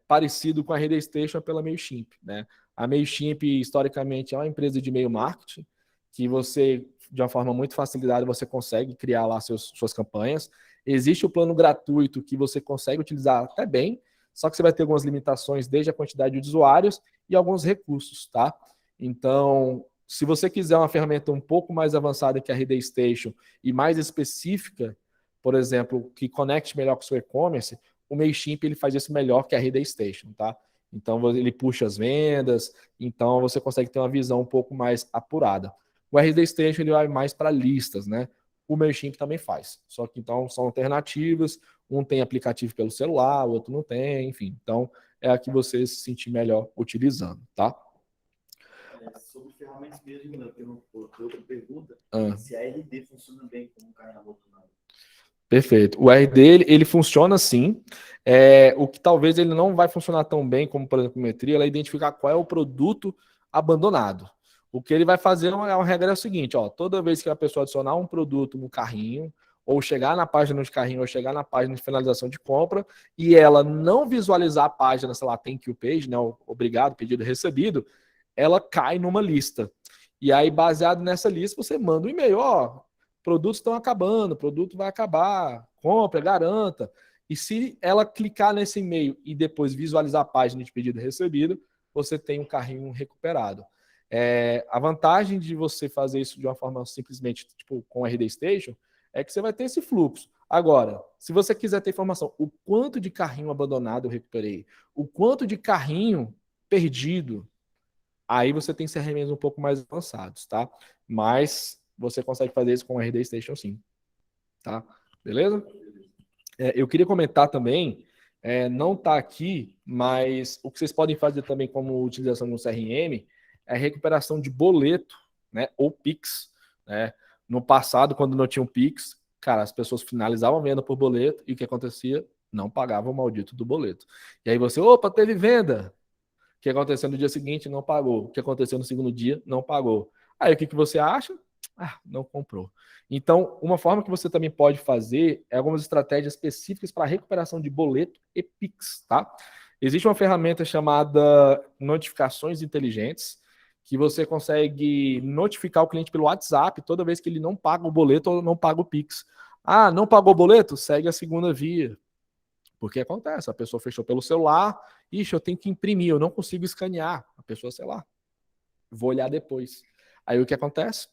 parecido com a Rede Station, é pela Mailchimp, né? A Mailchimp, historicamente, é uma empresa de e-mail marketing, que você, de uma forma muito facilitada, você consegue criar lá suas campanhas. Existe o plano gratuito que você consegue utilizar até bem, só que você vai ter algumas limitações, desde a quantidade de usuários e alguns recursos, tá? Então, se você quiser uma ferramenta um pouco mais avançada que a Rede Station e mais específica, por exemplo, que conecte melhor com o seu e-commerce, o Mailchimp ele faz isso melhor que a Rede Station, tá? Então ele puxa as vendas, então você consegue ter uma visão um pouco mais apurada. O RD Station ele vai mais para listas, né? O Mailchimp também faz. Só que então são alternativas, um tem aplicativo pelo celular, o outro não tem, enfim. Então é a que você se sentir melhor utilizando, tá? Sobre ferramentas mesmo, eu tenho outra pergunta. Ah. Se a RD funciona bem como um canal abandonado. Perfeito. O RD ele funciona assim. O que talvez ele não vai funcionar tão bem como, por exemplo, o Metria, é identificar qual é o produto abandonado. O que ele vai fazer é uma regra é o seguinte, ó, toda vez que a pessoa adicionar um produto no carrinho, ou chegar na página de carrinho, ou chegar na página de finalização de compra, e ela não visualizar a página, sei lá, thank you page, né, obrigado, pedido recebido, ela cai numa lista. E aí, baseado nessa lista, você manda um e-mail, ó, produtos estão acabando, produto vai acabar, compra, garanta. E se ela clicar nesse e-mail e depois visualizar a página de pedido recebido, você tem um carrinho recuperado. A vantagem de você fazer isso de uma forma simplesmente tipo, com a RD Station é que você vai ter esse fluxo. Agora, se você quiser ter informação, o quanto de carrinho abandonado eu recuperei, o quanto de carrinho perdido, aí você tem CRMs um pouco mais avançados, tá? Mas você consegue fazer isso com o RD Station sim, tá? Beleza? Eu queria comentar também não está aqui, mas o que vocês podem fazer também como utilização no CRM é recuperação de boleto, né, ou Pix, né? No passado, quando não tinha um Pix, cara, as pessoas finalizavam a venda por boleto e o que acontecia? Não pagavam o maldito do boleto. E aí você, opa, teve venda. O que aconteceu no dia seguinte? Não pagou. O que aconteceu no segundo dia? Não pagou. Aí o que você acha? Não comprou. Então, uma forma que você também pode fazer é algumas estratégias específicas para recuperação de boleto e Pix, tá? Existe uma ferramenta chamada notificações inteligentes, que você consegue notificar o cliente pelo WhatsApp toda vez que ele não paga o boleto ou não paga o Pix. Não pagou o boleto? Segue a segunda via. Porque acontece, a pessoa fechou pelo celular, eu tenho que imprimir, eu não consigo escanear. A pessoa, sei lá, vou olhar depois. Aí o que acontece?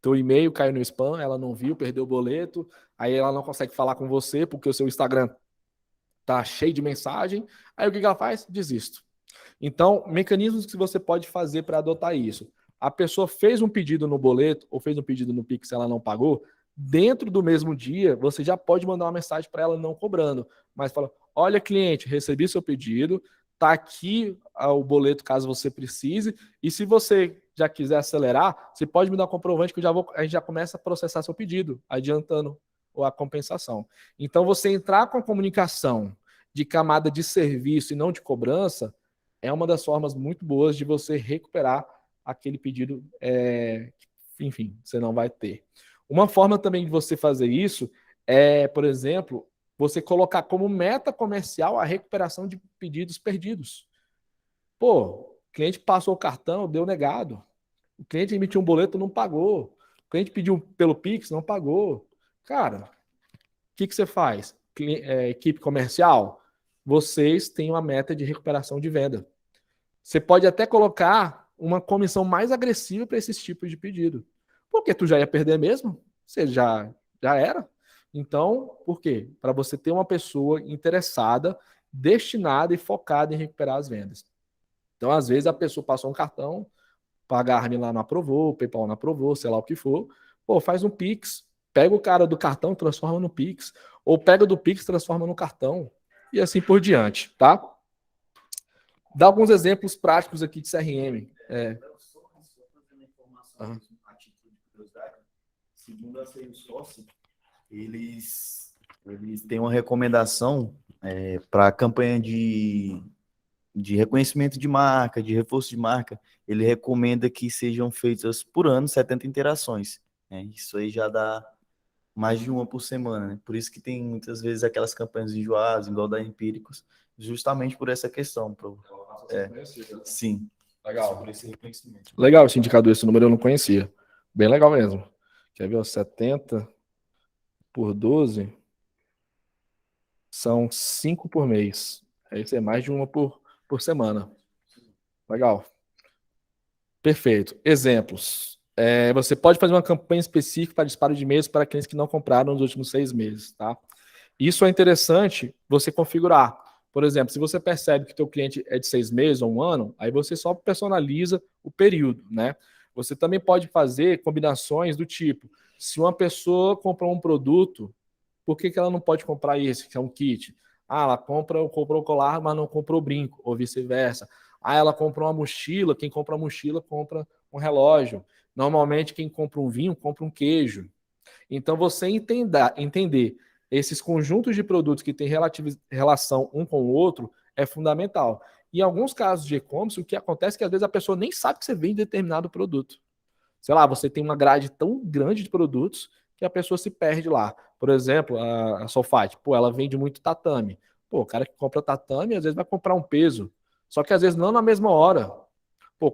Teu e-mail caiu no spam, ela não viu, perdeu o boleto, aí ela não consegue falar com você porque o seu Instagram tá cheio de mensagem. Aí o que ela faz? Desisto. Então, mecanismos que você pode fazer para adotar isso. A pessoa fez um pedido no boleto ou fez um pedido no Pix, ela não pagou, dentro do mesmo dia, você já pode mandar uma mensagem para ela não cobrando, mas fala: olha, cliente, recebi seu pedido, tá aqui o boleto caso você precise, e se você já quiser acelerar, você pode me dar um comprovante que a gente já começa a processar seu pedido, adiantando a compensação. Então, você entrar com a comunicação de camada de serviço e não de cobrança é uma das formas muito boas de você recuperar aquele pedido, enfim, você não vai ter. Uma forma também de você fazer isso é, por exemplo, você colocar como meta comercial a recuperação de pedidos perdidos. Pô, o cliente passou o cartão, deu negado. O cliente emitiu um boleto, não pagou. O cliente pediu pelo Pix, não pagou. Cara, o que você faz? Equipe comercial, vocês têm uma meta de recuperação de venda. Você pode até colocar uma comissão mais agressiva para esses tipos de pedido. Porque tu já ia perder mesmo, você já era. Então, por quê? Para você ter uma pessoa interessada, destinada e focada em recuperar as vendas. Então, às vezes, a pessoa passou um cartão, pagar-me lá não aprovou, o PayPal não aprovou, sei lá o que for. Pô, faz um Pix, pega o cara do cartão, transforma no Pix. Ou pega do Pix, transforma no cartão. E assim por diante, tá? Dá alguns exemplos práticos aqui de CRM. Só fazendo informação, a título de curiosidade, segundo a Salesforce, eles têm uma recomendação para a campanha de reconhecimento de marca, de reforço de marca. Ele recomenda que sejam feitas por ano 70 interações. Né? Isso aí já dá mais de uma por semana. Né? Por isso que tem muitas vezes aquelas campanhas enjoadas, igual da Empíricos, justamente por essa questão. Sim. Legal. Sobre esse reconhecimento. Legal esse indicador, esse número eu não conhecia. Bem legal mesmo. Quer ver? 70 por 12 são 5 por mês. Isso é mais de uma por semana. Legal. Perfeito. Exemplos. Você pode fazer uma campanha específica para disparo de e-mails para clientes que não compraram nos últimos 6 meses, tá? Isso é interessante você configurar. Por exemplo, se você percebe que o teu cliente é de 6 meses ou 1 ano, aí você só personaliza o período, né? Você também pode fazer combinações do tipo, se uma pessoa comprou um produto, por que ela não pode comprar esse, que é um kit? Ela comprou o colar, mas não comprou o brinco, ou vice-versa. Ela comprou uma mochila, quem compra a mochila compra um relógio. Normalmente, quem compra um vinho, compra um queijo. Então, você entender esses conjuntos de produtos que têm relação um com o outro é fundamental. Em alguns casos de e-commerce, o que acontece é que às vezes a pessoa nem sabe que você vende determinado produto. Sei lá, você tem uma grade tão grande de produtos que a pessoa se perde lá. Por exemplo, a Sofite, ela vende muito tatame. O cara que compra tatame, às vezes vai comprar um peso. Só que às vezes não na mesma hora.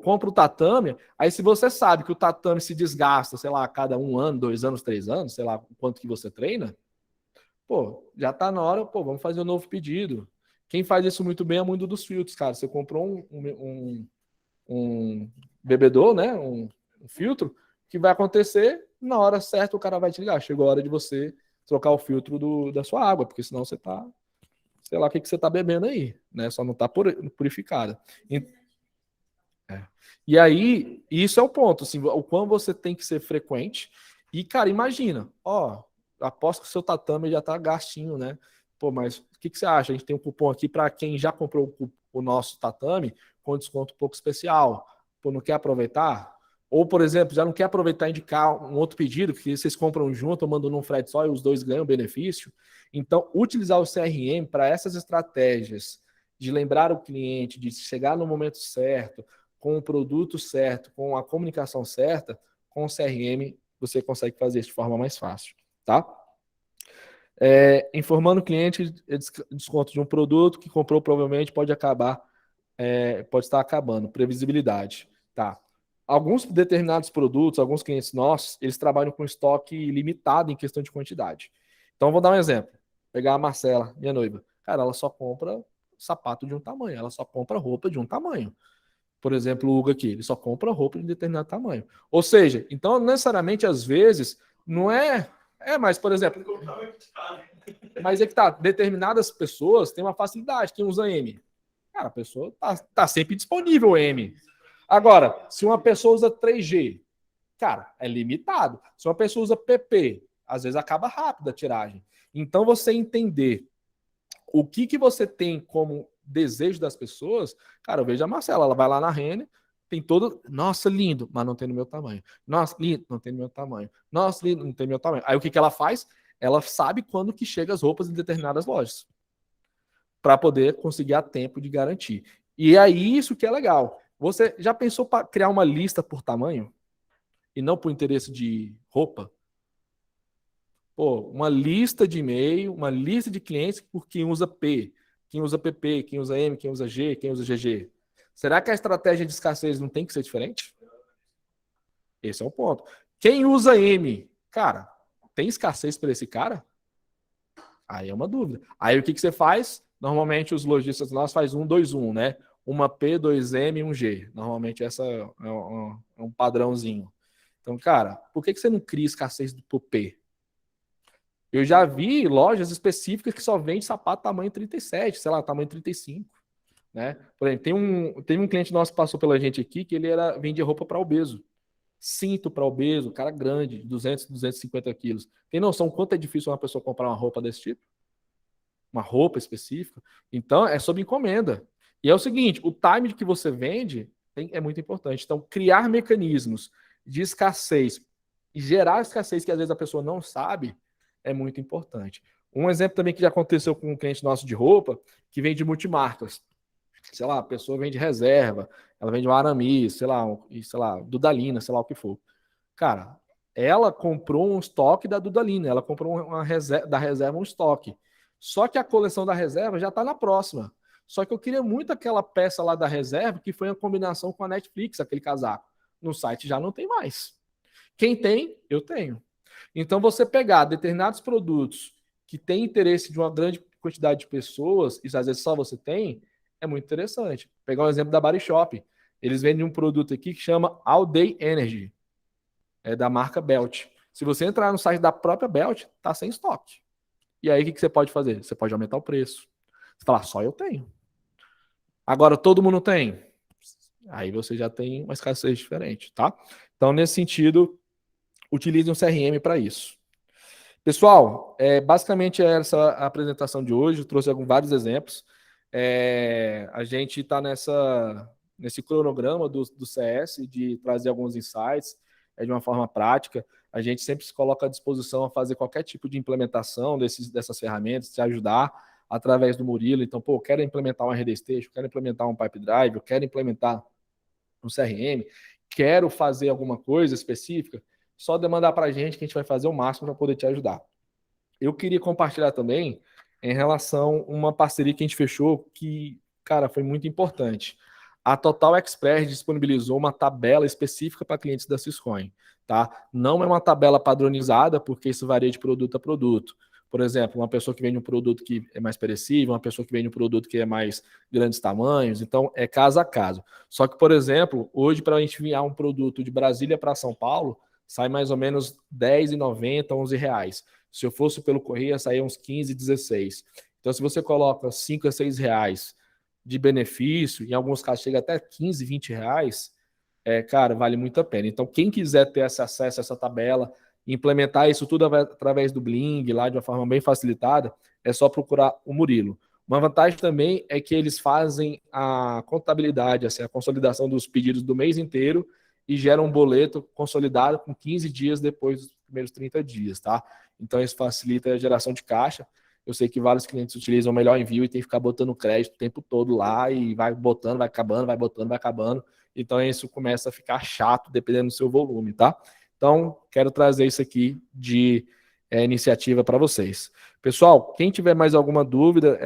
Compra o tatame, aí se você sabe que o tatame se desgasta, sei lá, a cada 1 ano, 2 anos, 3 anos, sei lá quanto que você treina, já tá na hora, vamos fazer um novo pedido. Quem faz isso muito bem é o Mundo dos Filtros, cara. Você comprou um bebedor, né? Um filtro, que vai acontecer na hora certa, o cara vai te ligar. Chegou a hora de você trocar o filtro da sua água, porque senão você tá, sei lá o que você tá bebendo aí, né? Só não tá purificada. E aí, isso é o ponto, assim, o quão você tem que ser frequente. E, cara, imagina, aposto que o seu tatame já tá gastinho, né? Pô, mas o que você acha? A gente tem um cupom aqui para quem já comprou o nosso tatame com desconto um pouco especial. Pô, não quer aproveitar? Ou, por exemplo, já não quer aproveitar e indicar um outro pedido, que vocês compram junto, eu mando num frete só e os dois ganham benefício. Então, utilizar o CRM para essas estratégias de lembrar o cliente, de chegar no momento certo, com o produto certo, com a comunicação certa, com o CRM você consegue fazer isso de forma mais fácil, tá? Informando o cliente desconto de um produto que comprou provavelmente pode estar acabando. Previsibilidade, tá? Alguns determinados produtos, alguns clientes nossos, eles trabalham com estoque limitado em questão de quantidade. Então, vou dar um exemplo. Pegar a Marcela, minha noiva. Cara, ela só compra sapato de um tamanho, ela só compra roupa de um tamanho. Por exemplo, o Hugo aqui, ele só compra roupa de um determinado tamanho. Ou seja, então, necessariamente, às vezes, não é... mas, por exemplo... Mas é que tá, determinadas pessoas têm uma facilidade, quem usa M. Cara, a pessoa tá sempre disponível M. Agora, se uma pessoa usa 3G, cara, é limitado. Se uma pessoa usa PP, às vezes acaba rápido a tiragem. Então, você entender o que você tem como desejo das pessoas, cara, eu vejo a Marcela, ela vai lá na Renner, tem todo, nossa, lindo, mas não tem no meu tamanho. Nossa, lindo, não tem no meu tamanho. Nossa, lindo, não tem no meu tamanho. Aí o que ela faz? Ela sabe quando que chega as roupas em determinadas lojas, para poder conseguir a tempo de garantir. E é isso que é legal. Você já pensou para criar uma lista por tamanho? E não por interesse de roupa? Pô, uma lista de e-mail, uma lista de clientes por quem usa P, quem usa PP, quem usa M, quem usa G, quem usa GG. Será que a estratégia de escassez não tem que ser diferente? Esse é o ponto. Quem usa M, cara, tem escassez para esse cara? Aí é uma dúvida. Aí o que você faz? Normalmente os lojistas nós faz 1, 2, 1, né? Uma P, 2M e um G. Normalmente essa é um padrãozinho. Então, cara, por que você não cria escassez do P? Eu já vi lojas específicas que só vende sapato tamanho 37, sei lá, tamanho 35, né? Por exemplo, tem um cliente nosso que passou pela gente aqui que ele vendia roupa para obeso. Cinto para obeso, cara grande, 200, 250 quilos. Tem noção quanto é difícil uma pessoa comprar uma roupa desse tipo? Uma roupa específica? Então, é sob encomenda. E é o seguinte, o time que você vende é muito importante. Então, criar mecanismos de escassez e gerar escassez que às vezes a pessoa não sabe é muito importante. Um exemplo também que já aconteceu com um cliente nosso de roupa, que vende multimarcas. Sei lá, a pessoa vende reserva, ela vende um Aramis, sei lá, Dudalina, sei lá o que for. Cara, ela comprou um estoque da Dudalina, ela comprou da reserva um estoque. Só que a coleção da reserva já está na próxima. Só que eu queria muito aquela peça lá da reserva, que foi a combinação com a Netflix, aquele casaco. No site já não tem mais. Quem tem, eu tenho. Então, você pegar determinados produtos que têm interesse de uma grande quantidade de pessoas, e às vezes só você tem, é muito interessante. Vou pegar um exemplo da Body Shop. Eles vendem um produto aqui que chama All Day Energy, é da marca Belt. Se você entrar no site da própria Belt, tá sem estoque. E aí, o que você pode fazer? Você pode aumentar o preço. Você fala, só eu tenho. Agora, todo mundo tem? Aí você já tem uma escassez diferente, tá? Então, nesse sentido, utilize um CRM para isso. Pessoal, basicamente essa a apresentação de hoje. Eu trouxe vários exemplos. A gente está nesse cronograma do CS de trazer alguns insights de uma forma prática. A gente sempre se coloca à disposição a fazer qualquer tipo de implementação dessas ferramentas, te ajudar através do Murilo. Então, pô, quero implementar uma RD Station, quero implementar um Pipe Drive, eu quero implementar um CRM, quero fazer alguma coisa específica, só demandar para a gente que a gente vai fazer o máximo para poder te ajudar. Eu queria compartilhar também em relação a uma parceria que a gente fechou que, cara, foi muito importante. A Total Express disponibilizou uma tabela específica para clientes da Syscoin, tá? Não é uma tabela padronizada, porque isso varia de produto a produto. Por exemplo, uma pessoa que vende um produto que é mais perecível, uma pessoa que vende um produto que é mais grandes tamanhos, então é caso a caso. Só que, por exemplo, hoje para a gente enviar um produto de Brasília para São Paulo, sai mais ou menos R$10,90, R$11. Se eu fosse pelo correio, saía uns 15, 16. Então, se você coloca 5 a 6 reais de benefício, em alguns casos chega até 15, 20 reais, cara, vale muito a pena. Então, quem quiser ter esse acesso a essa tabela, implementar isso tudo através do Bling, lá de uma forma bem facilitada, é só procurar o Murilo. Uma vantagem também é que eles fazem a contabilidade, assim, a consolidação dos pedidos do mês inteiro e geram um boleto consolidado com 15 dias depois dos primeiros 30 dias, tá? Então isso facilita a geração de caixa. Eu sei que vários clientes utilizam o melhor envio e tem que ficar botando crédito o tempo todo lá e vai botando, vai acabando, vai botando, vai acabando. Então isso começa a ficar chato dependendo do seu volume, tá? Então, quero trazer isso aqui de iniciativa para vocês. Pessoal, quem tiver mais alguma dúvida,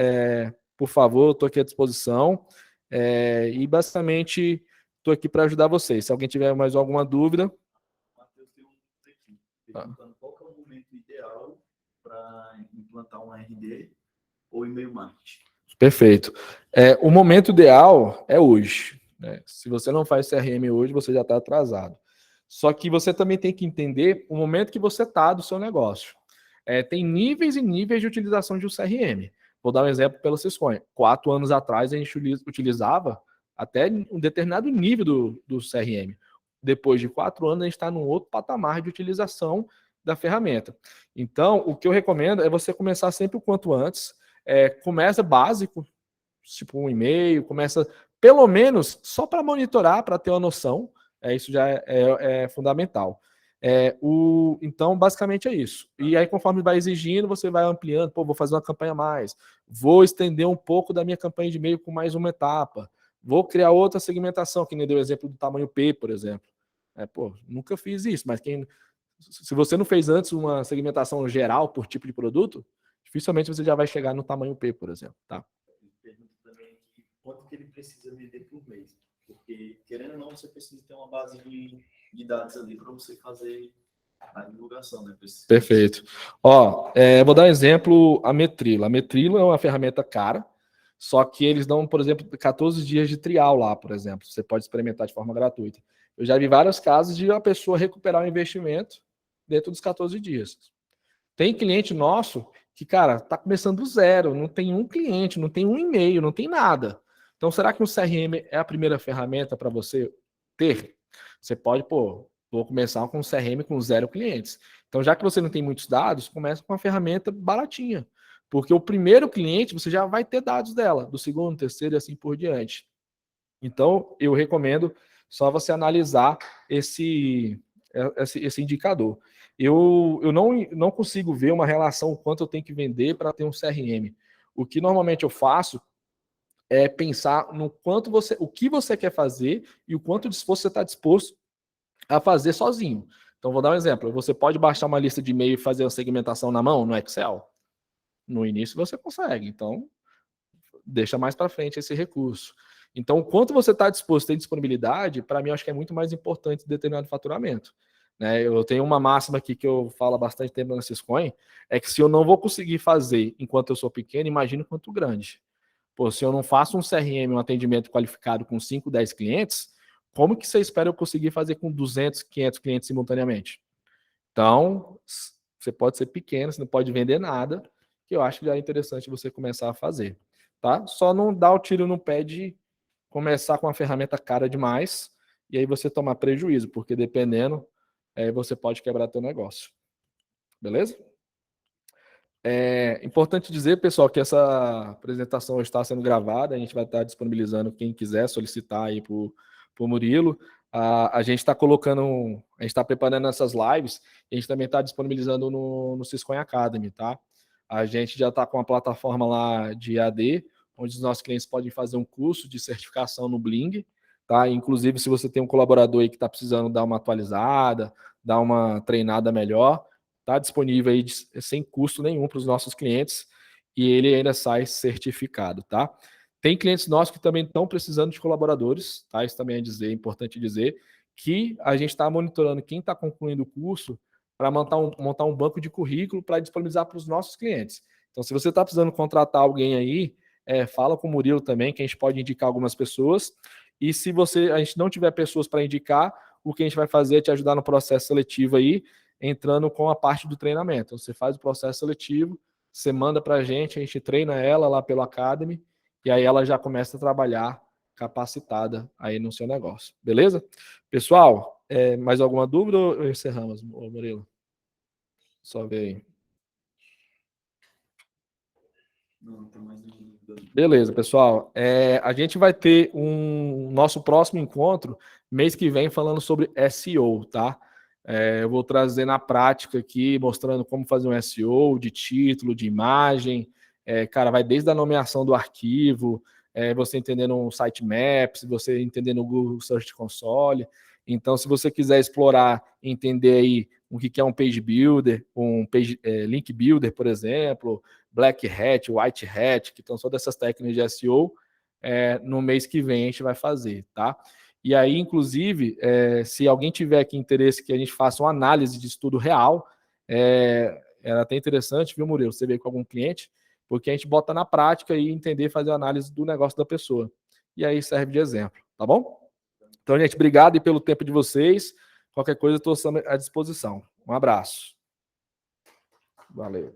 por favor, estou aqui à disposição. E basicamente estou aqui para ajudar vocês. Se alguém tiver mais alguma dúvida. Matheus tem um aqui, perguntando qual que é o momento ideal para implantar um RD ou e-mail marketing. Perfeito. O momento ideal é hoje, né? Se você não faz CRM hoje, você já está atrasado. Só que você também tem que entender o momento que você está do seu negócio. Tem níveis e níveis de utilização de um CRM. Vou dar um exemplo pelo Syscoin. 4 anos atrás, a gente utilizava até um determinado nível do CRM. Depois de 4 anos, a gente está num outro patamar de utilização da ferramenta. Então, o que eu recomendo é você começar sempre o quanto antes. Começa básico, tipo um e-mail, começa pelo menos só para monitorar, para ter uma noção. Isso já é fundamental. Então, basicamente é isso. E aí, conforme vai exigindo, você vai ampliando. Vou fazer uma campanha a mais. Vou estender um pouco da minha campanha de e-mail com mais uma etapa. Vou criar outra segmentação, que nem deu o exemplo do tamanho P, por exemplo. Nunca fiz isso, mas se você não fez antes uma segmentação geral por tipo de produto, dificilmente você já vai chegar no tamanho P, por exemplo, tá? Pergunta também aqui, quanto que ele precisa vender por mês? Porque, querendo ou não, você precisa ter uma base de dados ali para você fazer a divulgação, né? Perfeito. Vou dar um exemplo, a Metrilo. A Metrilo é uma ferramenta cara, só que eles dão, por exemplo, 14 dias de trial lá, por exemplo. Você pode experimentar de forma gratuita. Eu já vi vários casos de a pessoa recuperar o investimento dentro dos 14 dias. Tem cliente nosso que, cara, tá começando do zero, não tem um cliente, não tem um e-mail, não tem nada. Então, será que o CRM é a primeira ferramenta para você ter? Você pode, vou começar com um CRM com 0 clientes. Então, já que você não tem muitos dados, começa com uma ferramenta baratinha. Porque o primeiro cliente, você já vai ter dados dela, do segundo, terceiro e assim por diante. Então, eu recomendo só você analisar esse indicador. Eu não consigo ver uma relação quanto eu tenho que vender para ter um CRM. O que normalmente eu faço é pensar no o que você quer fazer e o quanto você está disposto a fazer sozinho. Então, vou dar um exemplo. Você pode baixar uma lista de e-mail e fazer uma segmentação na mão, no Excel? No início você consegue. Então, deixa mais para frente esse recurso. Então, o quanto você está disposto, tem disponibilidade, para mim, eu acho que é muito mais importante determinado faturamento. Né? Eu tenho uma máxima aqui que eu falo há bastante tempo na Syscoin, é que se eu não vou conseguir fazer enquanto eu sou pequeno, imagina quanto grande. Se eu não faço um CRM, um atendimento qualificado com 5, 10 clientes, como que você espera eu conseguir fazer com 200, 500 clientes simultaneamente? Então, você pode ser pequeno, você não pode vender nada, que eu acho que já é interessante você começar a fazer. Tá? Só não dá o tiro no pé de começar com uma ferramenta cara demais e aí você tomar prejuízo, porque dependendo, você pode quebrar teu negócio. Beleza? É importante dizer, pessoal, que essa apresentação está sendo gravada, a gente vai estar disponibilizando quem quiser solicitar aí para o Murilo. A gente está colocando, a gente está preparando essas lives, e a gente também está disponibilizando no Syscoin Academy, tá? A gente já está com a plataforma lá de EAD, onde os nossos clientes podem fazer um curso de certificação no Bling, tá? Inclusive, se você tem um colaborador aí que está precisando dar uma atualizada, dar uma treinada melhor, está disponível aí sem custo nenhum para os nossos clientes e ele ainda sai certificado, tá? Tem clientes nossos que também estão precisando de colaboradores, tá? Isso também é importante dizer que a gente está monitorando quem está concluindo o curso para montar um banco de currículo para disponibilizar para os nossos clientes. Então, se você está precisando contratar alguém aí, fala com o Murilo também, que a gente pode indicar algumas pessoas. E se a gente não tiver pessoas para indicar, o que a gente vai fazer é te ajudar no processo seletivo aí, entrando com a parte do treinamento. Você faz o processo seletivo, você manda para a gente treina ela lá pelo Academy, e aí ela já começa a trabalhar capacitada aí no seu negócio. Beleza? Pessoal, mais alguma dúvida ou encerramos, Murilo? Só ver aí. Não tem mais dúvida. Beleza, pessoal. A gente vai ter um nosso próximo encontro mês que vem falando sobre SEO, tá? Eu vou trazer na prática aqui, mostrando como fazer um SEO de título, de imagem. Cara, vai desde a nomeação do arquivo, você entendendo um sitemaps, você entendendo o Google Search Console. Então, se você quiser explorar, entender aí o que é um page builder, um page, link builder, por exemplo, Black Hat, White Hat, que estão só dessas técnicas de SEO, no mês que vem a gente vai fazer, tá? E aí, inclusive, se alguém tiver aqui interesse que a gente faça uma análise de estudo real, é até interessante, viu, Murilo? Você veio com algum cliente, porque a gente bota na prática e entender fazer a análise do negócio da pessoa. E aí serve de exemplo, tá bom? Então, gente, obrigado e pelo tempo de vocês. Qualquer coisa, eu estou à disposição. Um abraço. Valeu.